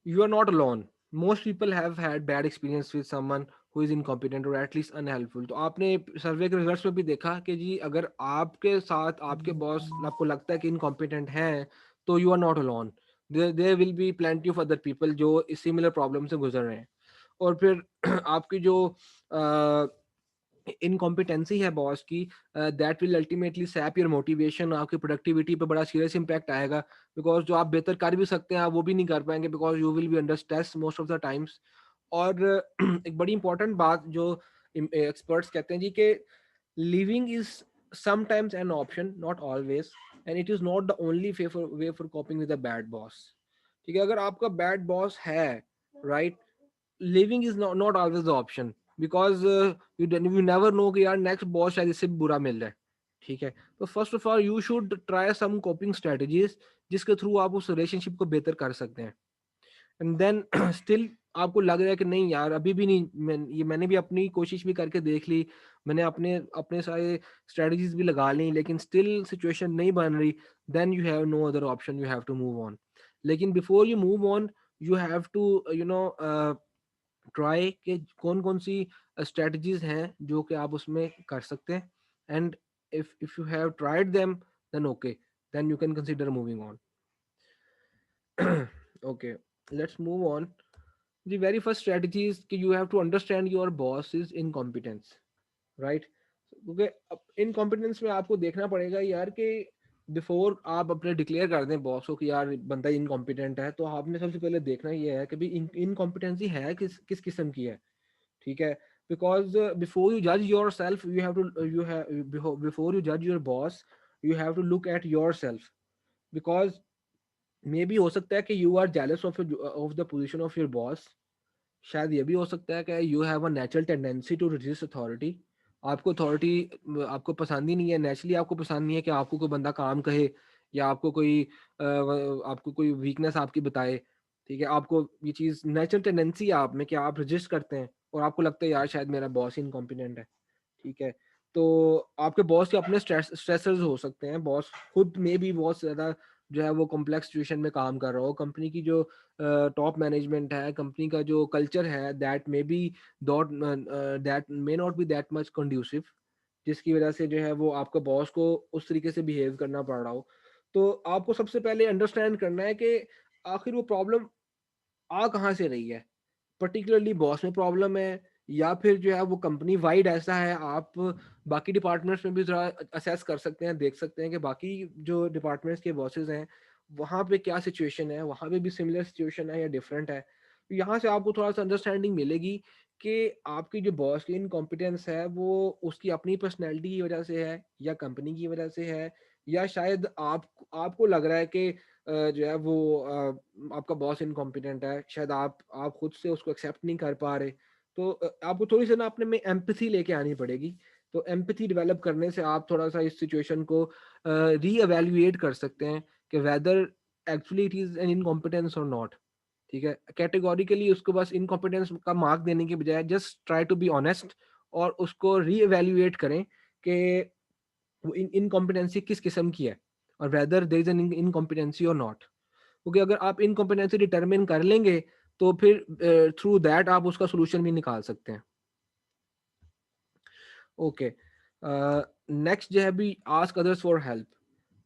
you are not alone. Most people have had bad experience with someone who is incompetent or at least unhelpful. तो आपने सर्वे के रिजल्ट्स में भी देखा कि जी अगर आपके साथ आपके बॉस आपको लगता है कि इनकॉम्पिटेंट हैं, तो you are not alone, there will be plenty of other people जो सिमिलर प्रॉब्लम से गुजर रहे हैं। और फिर आपकी जो इनकॉम्पिटेंसी है बॉस की, that will ultimately SAP your motivation, आपकी प्रोडक्टिविटी पे बड़ा सीरियस इंपैक्ट आएगा। बिकॉज जो आप बेहतर कर भी सकते हैं आप वो भी नहीं कर पाएंगे, because you will be under stress most of the times. और एक बड़ी इंपॉर्टेंट बात जो एक्सपर्ट्स कहते हैं जी कि living is sometimes an option, not always, and it is not the only way for कॉपिंग with a bad boss. ठीक है, अगर आपका बैड बॉस है, right, living is not always the option, because you never know कि यार next boss शायद इससे बुरा मिल जाए। ठीक है, तो first of all you should try some coping strategies जिसके थ्रू आप उस रिलेशनशिप को बेहतर कर सकते हैं। एंड देन स्टिल आपको लग रहा है कि नहीं यार अभी भी नहीं, मैंने भी अपनी कोशिश भी करके देख ली, मैंने अपने अपने सारे स्ट्रेटजीज भी लगा ली, लेकिन स्टिल सिचुएशन नहीं बन रही, then you have no other option, you have to move on. लेकिन before you move on you have to try कि कौन कौन सी स्ट्रेटजीज हैं जो कि आप उसमें कर सकते हैं। And if you have tried them, then okay, then you can consider moving on. Okay, let's move on. The very first strategy is कि you have to understand your boss's incompetence, right? क्योंकि incompetence में आपको देखना पड़ेगा यार कि before आप अपने डिक्लेयर कर दें बॉस को कि यार बंदा इनकॉम्पिटेंट है, तो आपने सबसे पहले देखना ये है कि भाई इनकॉम्पिटेंसी है किस किस किस्म की है। ठीक है, बिकॉज बिफोर यू जज your self you have to you have before you जज your boss you have to look at your self. Because may be हो सकता है कि you are jealous of the position of your boss. शायद ये भी हो सकता है कि you have a natural tendency to resist authority. आपको अथॉरिटी आपको पसंद ही नहीं है, नेचुरली आपको पसंद नहीं है कि आपको कोई बंदा काम कहे या आपको कोई वीकनेस आपकी बताए। ठीक है, आपको ये चीज़ नेचुरल टेंडेंसी है आप में कि आप रजिस्ट करते हैं और आपको लगता है यार शायद मेरा बॉस इनकॉम्पिटेंट है। ठीक है, तो आपके बॉस के अपने स्ट्रेसर्स हो सकते हैं, बॉस खुद में भी बहुत ज़्यादा जो है वो कॉम्प्लेक्स सिचुएशन में काम कर रहा हो, कंपनी की जो टॉप मैनेजमेंट है, कंपनी का जो कल्चर है, that may B that may not be that much conducive, जिसकी वजह से जो है वो आपका बॉस को उस तरीके से बिहेव करना पड़ रहा हो। तो आपको सबसे पहले अंडरस्टैंड करना है कि आखिर वो प्रॉब्लम आ कहाँ से रही है, पर्टिकुलरली बॉस में प्रॉब्लम है या फिर जो है वो कंपनी वाइड ऐसा है। आप बाकी डिपार्टमेंट्स में भी जरा असेस कर सकते हैं, देख सकते हैं कि बाकी जो डिपार्टमेंट्स के बॉसेस हैं वहाँ पे क्या सिचुएशन है, वहाँ पे भी सिमिलर सिचुएशन है या डिफरेंट है। तो यहाँ से आपको थोड़ा सा अंडरस्टैंडिंग मिलेगी कि आपकी जो बॉस की इनकॉम्पिटेंस है वो उसकी अपनी पर्सनैलिटी की वजह से है या कंपनी की वजह से है, या शायद आपको लग रहा है कि जो है वो आपका बॉस इनकॉम्पिटेंट है, शायद आप खुद से उसको एक्सेप्ट नहीं कर पा रहे। तो आपको थोड़ी सी ना अपने में एम्पैथी लेके आनी पड़ेगी। तो एम्पैथी डेवलप करने से आप थोड़ा सा इस सिचुएशन को री एवेल्युएट कर सकते हैं कि whether actually it is an incompetence और नॉट। ठीक है, कैटेगोरिकली उसको बस इनकॉम्पिटेंस का मार्क देने के बजाय just try to be honest और उसको री एवेल्युएट करें कि वो इनकॉम्पिटेंसी किस किस्म की है और whether there is an incompetency और नॉट। क्योंकि अगर आप इनकॉम्पिटेंसी डिटरमिन कर लेंगे तो फिर थ्रू दैट आप उसका सोल्यूशन भी निकाल सकते हैं। ओके, नेक्स्ट जो है भी ask others for help.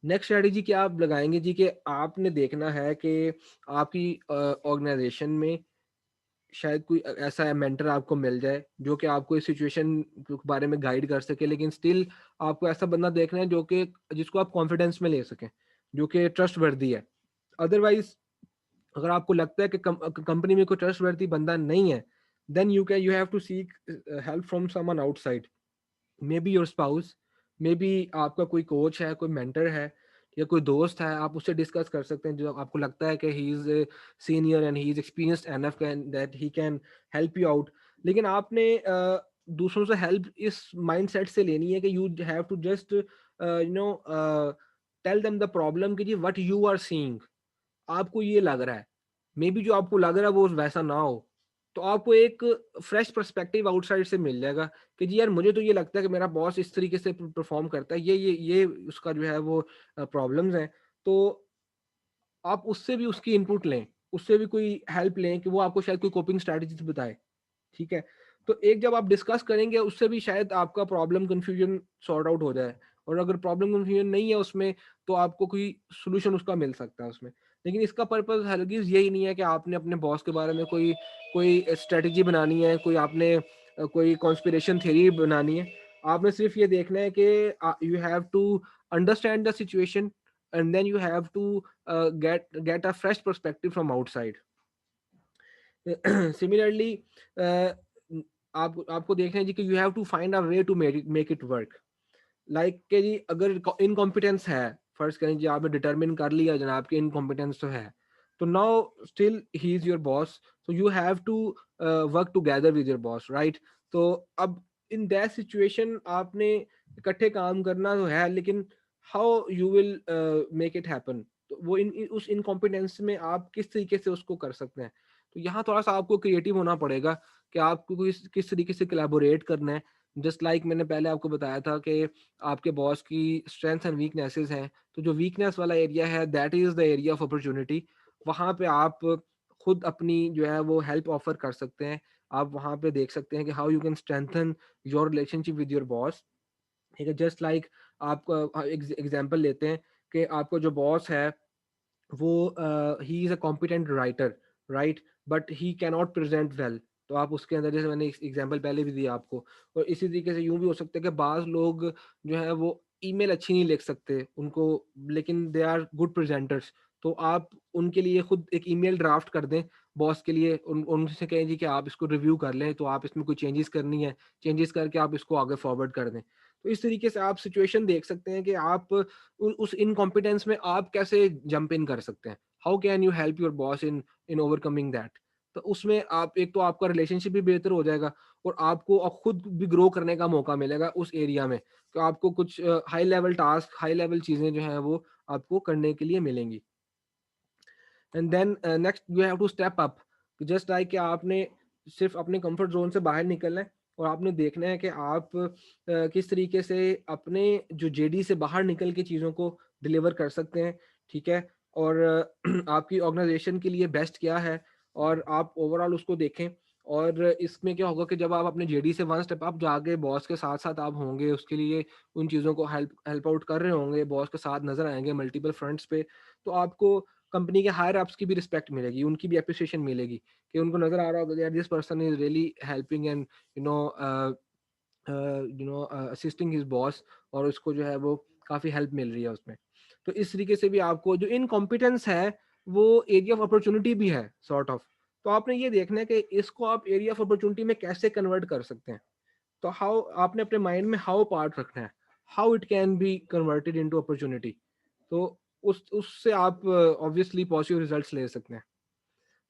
Next strategy क्या आप लगाएंगे जी कि आपने देखना है कि आपकी ऑर्गेनाइजेशन में शायद कोई ऐसा मेंटर आपको मिल जाए जो कि आपको इस सिचुएशन के बारे में गाइड कर सके, लेकिन स्टिल आपको ऐसा बंदा देखना है जो कि जिसको आप कॉन्फिडेंस में ले सकें, जो कि ट्रस्ट वर्दी है। अदरवाइज अगर आपको लगता है कि कंपनी में कोई ट्रस्ट वर्दी बंदा नहीं है, then you have to seek help from someone outside, maybe your spouse, maybe आपका कोई कोच है, कोई मेंटर है, या कोई दोस्त है, आप उससे डिस्कस कर सकते हैं जो आपको लगता है कि he is senior and he is experienced enough that he can help you out. लेकिन आपने दूसरों से हेल्प इस माइंडसेट से लेनी है कि you have to just tell them the problem कि जी व्हाट यू आर सीइंग, आपको ये लग रहा है, मे बी जो आपको लग रहा है वो वैसा ना हो, तो आपको एक फ्रेश पर्सपेक्टिव आउटसाइड से मिल जाएगा कि जी यार मुझे तो ये लगता है कि मेरा बॉस इस तरीके से परफॉर्म करता है, ये उसका जो है वो प्रॉब्लम्स हैं। तो आप उससे भी उसकी इनपुट लें, उससे भी कोई हेल्प लें कि वो आपको शायद कोई कोपिंग स्ट्रैटेजीज बताए, ठीक है। तो एक जब आप डिस्कस करेंगे उससे भी शायद आपका प्रॉब्लम कंफ्यूजन सॉर्ट आउट हो जाए, और अगर प्रॉब्लम कंफ्यूजन नहीं है उसमें तो आपको कोई सोल्यूशन उसका मिल सकता है उसमें। लेकिन इसका पर्पस हरगिज यही नहीं है कि आपने अपने बॉस के बारे में कोई कोई स्ट्रेटजी बनानी है, कोई आपने कोई कॉन्स्पिरेशन थ्योरी बनानी है। आपने सिर्फ ये देखना है कि you have to understand the situation and then you have to get a fresh perspective from outside. Similarly, आपको देखना है जी कि you have to find a way to make it work. Like कि जी अगर इनकॉम्पिटेंस है, फर्स्ट करें जी आपने डिटरमिन कर लिया जनाब कि इनकॉम्पिटेंस तो है, तो now still he is your boss, so you have to work together with your boss, right? तो अब इन दैट सिचुएशन आपने इकट्ठे काम करना तो है, लेकिन how you will make it happen, तो वो उस इनकॉम्पिटेंस में आप किस तरीके से उसको कर सकते हैं। तो यहाँ थोड़ा सा आपको क्रिएटिव होना पड़ेगा कि आपको किस तरीके से कोलैबोरेट करना है। जस्ट लाइक मैंने पहले आपको बताया था कि आपके बॉस की स्ट्रेंथ्स एंड वीकनेसेस हैं, तो जो वीकनेस वाला एरिया है that is the area of opportunity. वहाँ पे आप खुद अपनी जो है वो हेल्प ऑफर कर सकते हैं। आप वहाँ पे देख सकते हैं कि how you can strengthen your relationship with your boss, ठीक है। जस्ट लाइक आपका एग्जांपल लेते हैं कि आपका जो बॉस है वो ही is a competent writer, right, but he can not present well. तो आप उसके अंदर, जैसे मैंने एग्जांपल पहले भी दिया आपको, और इसी तरीके से यूं भी हो सकता है कि बाज लोग जो है वो ईमेल अच्छी नहीं लिख सकते उनको, लेकिन दे आर गुड प्रेजेंटर्स। तो आप उनके लिए खुद एक ईमेल ड्राफ्ट कर दें बॉस के लिए, उनसे कहें जी कि आप इसको रिव्यू कर लें, तो आप इसमें कोई चेंजेस करनी है, चेंजेस करके आप इसको आगे फॉरवर्ड कर दें। तो इस तरीके से आप सिचुएशन देख सकते हैं कि आप उस इनकॉम्पिटेंस में आप कैसे जंप इन कर सकते हैं। How can you help your boss in in overcoming that. तो उसमें आप एक तो आपका रिलेशनशिप भी बेहतर हो जाएगा, और आपको खुद भी ग्रो करने का मौका मिलेगा उस एरिया में, तो आपको कुछ high level task, high level चीज़ें जो हैं वो आपको करने के लिए मिलेंगी। And then next you have to step up, just like कि आपने सिर्फ अपने कंफर्ट जोन से बाहर निकलना है, और आपने देखना है कि आप किस तरीके से अपने जो जेडी से बाहर निकल के चीज़ों को डिलीवर कर सकते हैं, ठीक है। और आपकी ऑर्गेनाइजेशन के लिए बेस्ट क्या है, और आप ओवरऑल उसको देखें। और इसमें क्या होगा कि जब आप अपने जेडी से वन स्टेप अप जाके बॉस के साथ साथ आप होंगे, उसके लिए उन चीज़ों को हेल्प आउट कर रहे होंगे, बॉस के साथ नजर आएंगे मल्टीपल फ्रंट्स पे, तो आपको कंपनी के हायर अप्स की भी रिस्पेक्ट मिलेगी, उनकी भी अप्रिसिएशन मिलेगी, कि उनको नजर आ रहा होगा यार this person is really helping and assisting his boss, और उसको जो है वो काफ़ी हेल्प मिल रही है उसमें। तो इस तरीके से भी आपको जो इनकॉम्पिटेंस है वो एरिया ऑफ अपॉर्चुनिटी भी है सॉर्ट ऑफ। तो आपने ये देखना है कि इसको आप एरिया ऑफ अपॉर्चुनिटी में कैसे कन्वर्ट कर सकते हैं। तो हाउ, आपने अपने माइंड में हाउ पार्ट रखना है, how it can be converted into opportunity. तो उससे आप ऑब्वियसली पॉजिटिव रिजल्ट्स ले सकते हैं।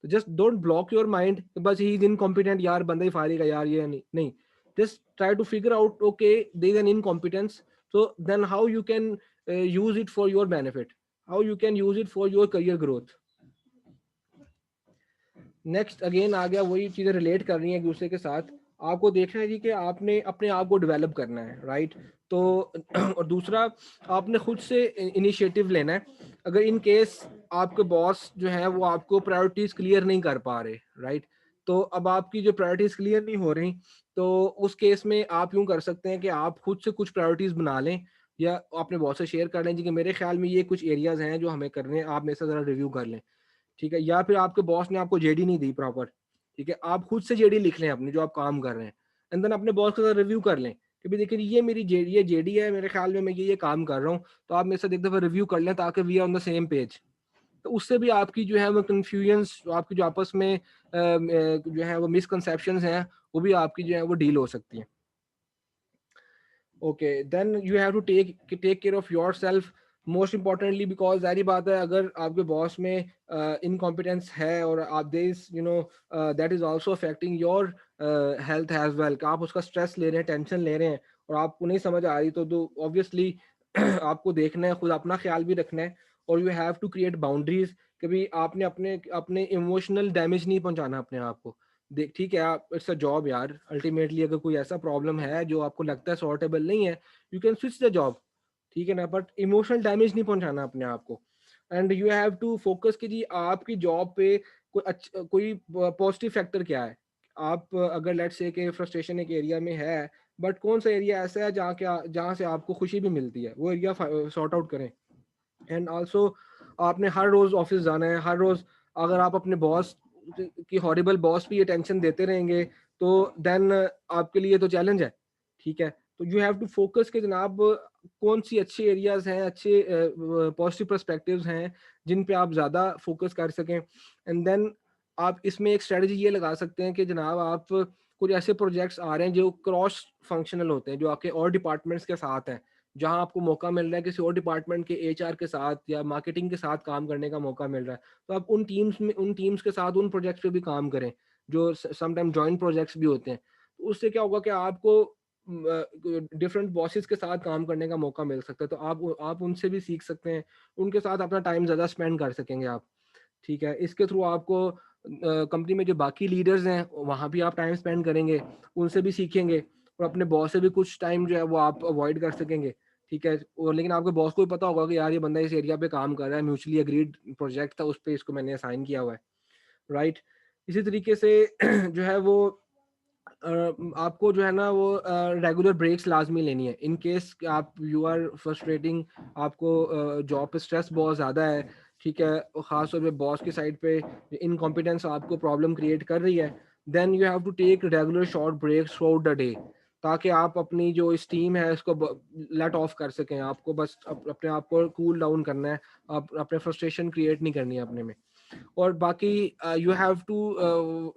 तो just don't block your mind, बस ही इज इनकॉम्पिटेंट यार, बंदा ही फारिग है यार, ये नहीं, just try to figure out, okay, there is an incompetence, so then how you can use it for your benefit, how you can use it for your career growth. Next again आ गया, वही चीज़ें relate कर रही हैं एक दूसरे के साथ। आपको देखना है जी कि आपने अपने आप को डेवलप करना है, राइट। तो और दूसरा, आपने खुद से इनिशिएटिव लेना है। अगर इन केस आपके बॉस जो है वो आपको प्रायोरिटीज क्लियर नहीं कर पा रहे, राइट, तो अब आपकी जो प्रायोरिटीज क्लियर नहीं हो रही, तो उस केस में आप यूं कर सकते हैं कि आप खुद से कुछ प्रायोरिटीज बना लें, या अपने बॉस से शेयर कर लें जी कि मेरे ख्याल में ये कुछ एरियाज हैं जो हमें करने हैं, आप मेरे से ज़रा रिव्यू कर लें, ठीक है। या फिर आपके बॉस ने आपको जेडी नहीं दी प्रॉपर, ठीक है, आप खुद से जेडी लिख लें अपनी जो आप काम कर रहे हैं, एंड देन अपने बॉस के साथ रिव्यू कर लें कि भाई देखिए ये मेरी जेडी है, मेरे ख्याल में मैं ये काम कर रहा हूँ, तो आप मेरे साथ एक दफ़ा रिव्यू कर लें ताकि we are on the same page, तो उससे भी आपकी जो है वो कन्फ्यूजन्स, आपकी जो आपस में जो है वो मिसकंसेप्शंस हैं, वो भी आपकी जो है वो डील हो सकती हैं. Okay, then you have to take care of yourself most importantly, because जारी बात है अगर आपके बॉस में इनकॉम्पिटेंस है और आप this you know that is also affecting your health as well, कि आप उसका स्ट्रेस ले रहे हैं, टेंशन ले रहे हैं और आपको नहीं समझ आ रही, तो ऑब्वियसली आपको देखना है, खुद अपना ख्याल भी रखना है और you have to create boundaries कि भाई आपने अपने अपने इमोशनल डैमेज नहीं पहुंचाना अपने आप को. देख ठीक है, आप इट्स अ जॉब यार, अल्टीमेटली अगर कोई ऐसा प्रॉब्लम है जो आपको लगता है सॉर्टेबल नहीं है, you can switch the job, ठीक है ना, बट इमोशनल डैमेज नहीं पहुंचाना अपने आप को. And you have to focus कि जी आपकी जॉब पे कोई पॉजिटिव फैक्टर क्या है. आप अगर लेट्स से कि फ्रस्ट्रेशन एक एरिया में है, बट कौन सा एरिया ऐसा है जहाँ से आपको खुशी भी मिलती है, वो एरिया सॉर्ट आउट करें. एंड आल्सो आपने हर रोज ऑफिस जाना है, हर रोज अगर आप अपने बॉस की हॉरिबल बॉस पे ये टेंशन देते रहेंगे तो देन आपके लिए तो चैलेंज है, ठीक है. तो यू हैव टू फोकस कि जनाब कौन सी अच्छे एरियाज हैं, अच्छे पॉजिटिव पर्सपेक्टिव्स हैं जिन पे आप ज़्यादा फोकस कर सकें. एंड देन आप इसमें एक स्ट्रेटजी ये लगा सकते हैं कि जनाब आप कुछ ऐसे प्रोजेक्ट्स आ रहे हैं जो क्रॉस फंक्शनल होते हैं, जो आपके और डिपार्टमेंट्स के साथ हैं, जहां आपको मौका मिल रहा है किसी और डिपार्टमेंट के एचआर के साथ या मार्केटिंग के साथ काम करने का मौका मिल रहा है, तो आप उन टीम्स के साथ उन प्रोजेक्ट्स पे भी काम करें जो समटाइम जॉइंट प्रोजेक्ट्स भी होते हैं. तो उससे क्या होगा कि आपको डिफरेंट बॉसेस के साथ काम करने का मौका मिल सकता है, तो आप उनसे भी सीख सकते हैं, उनके साथ अपना टाइम ज़्यादा स्पेंड कर सकेंगे आप, ठीक है. इसके थ्रू आपको कंपनी में जो बाकी लीडर्स हैं वहाँ भी आप टाइम स्पेंड करेंगे, उनसे भी सीखेंगे और अपने बॉस से भी कुछ टाइम जो है वो आप अवॉइड कर सकेंगे, ठीक है. और लेकिन आपके बॉस को भी पता होगा कि यार ये बंदा इस एरिया पे काम कर रहा है, म्यूचुअली अग्रीड प्रोजेक्ट था, उस पर इसको मैंने असाइन किया हुआ है, राइट. इसी तरीके से जो है वो आपको जो है ना वो रेगुलर ब्रेक्स लाजमी लेनी है इन केस आप यू आर फ्रस्ट्रेटिंग, आपको जॉब पे स्ट्रेस बहुत ज़्यादा है, ठीक है, और ख़ास तौर पे बॉस की साइड पे इनकॉम्पिटेंस आपको प्रॉब्लम क्रिएट कर रही है, then you have to take regular short breaks throughout the day, ताकि आप अपनी जो स्टीम है उसको लेट ऑफ कर सकें. आपको बस अपने आप को कूल डाउन करना है, आप अपने फ्रस्ट्रेशन क्रिएट नहीं करनी है अपने में. और बाकी you have to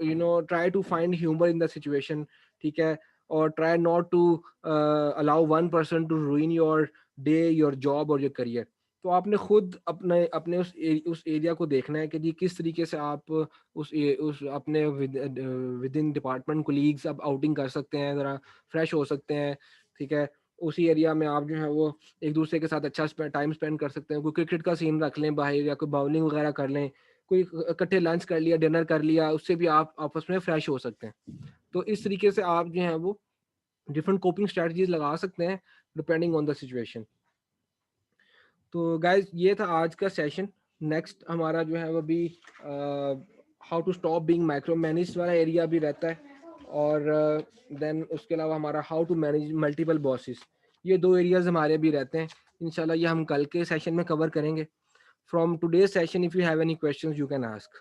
you know try to find humour in the situation, ठीक है, और try not to allow one person to ruin your day, your job और योर करियर. तो आपने खुद अपने अपने उस एरिया को देखना है कि जी किस तरीके से आप उस अपने विद इन डिपार्टमेंट कोलीग्स आप आउटिंग कर सकते हैं, ज़रा फ्रेश हो सकते हैं, ठीक है. उसी एरिया में आप जो है वो एक दूसरे के साथ अच्छा टाइम स्पेंड कर सकते हैं, कोई क्रिकेट का सीन रख लें बाहर या कोई बाउलिंग वगैरह कर लें, कोई इकट्ठे लंच कर लिया, डिनर कर लिया, उससे भी आप आपस में फ्रेश हो सकते हैं. तो इस तरीके से आप जो है वो डिफरेंट कोपिंग स्ट्रेटजीज लगा सकते हैं डिपेंडिंग ऑन द सिचुएशन. तो गाइज ये था आज का सेशन. नेक्स्ट हमारा जो है वो भी how to stop being micro manage वाला एरिया भी रहता है, और देन उसके अलावा हमारा how to manage multiple bosses, ये दो एरियाज हमारे भी रहते हैं. इंशाल्लाह ये हम कल के सेशन में कवर करेंगे. From today's session, if you have any questions, you can ask.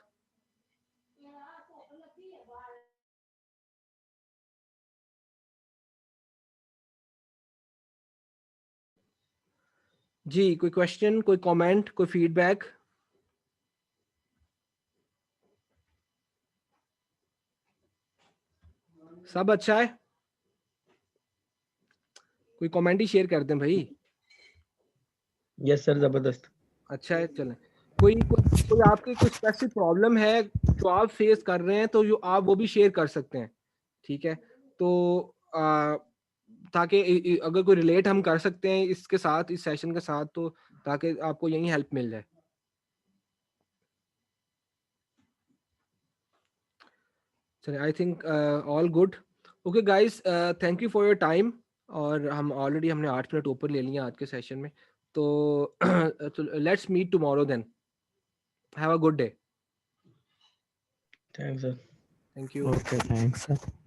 जी कोई क्वेश्चन, कोई कमेंट, कोई फीडबैक? सब अच्छा है? कोई कमेंट ही शेयर कर दें भाई. यस सर, जबरदस्त. अच्छा है, चलें. कोई आपकी कोई स्पेसिफिक प्रॉब्लम है जो आप फेस कर रहे हैं, तो जो आप वो भी शेयर कर सकते हैं, ठीक है. तो ताकि अगर कोई रिलेट हम कर सकते हैं इसके साथ, इस सेशन के साथ, तो ताकि आपको यही हेल्प मिल जाए. चलिए, I think all good. Okay guys, thank you for your time. और हमने 8 मिनट ऊपर ले लिए आज के सेशन में, तो let's meet tomorrow then. Have a good day. Thanks sir. Thank you. Okay, thanks, sir.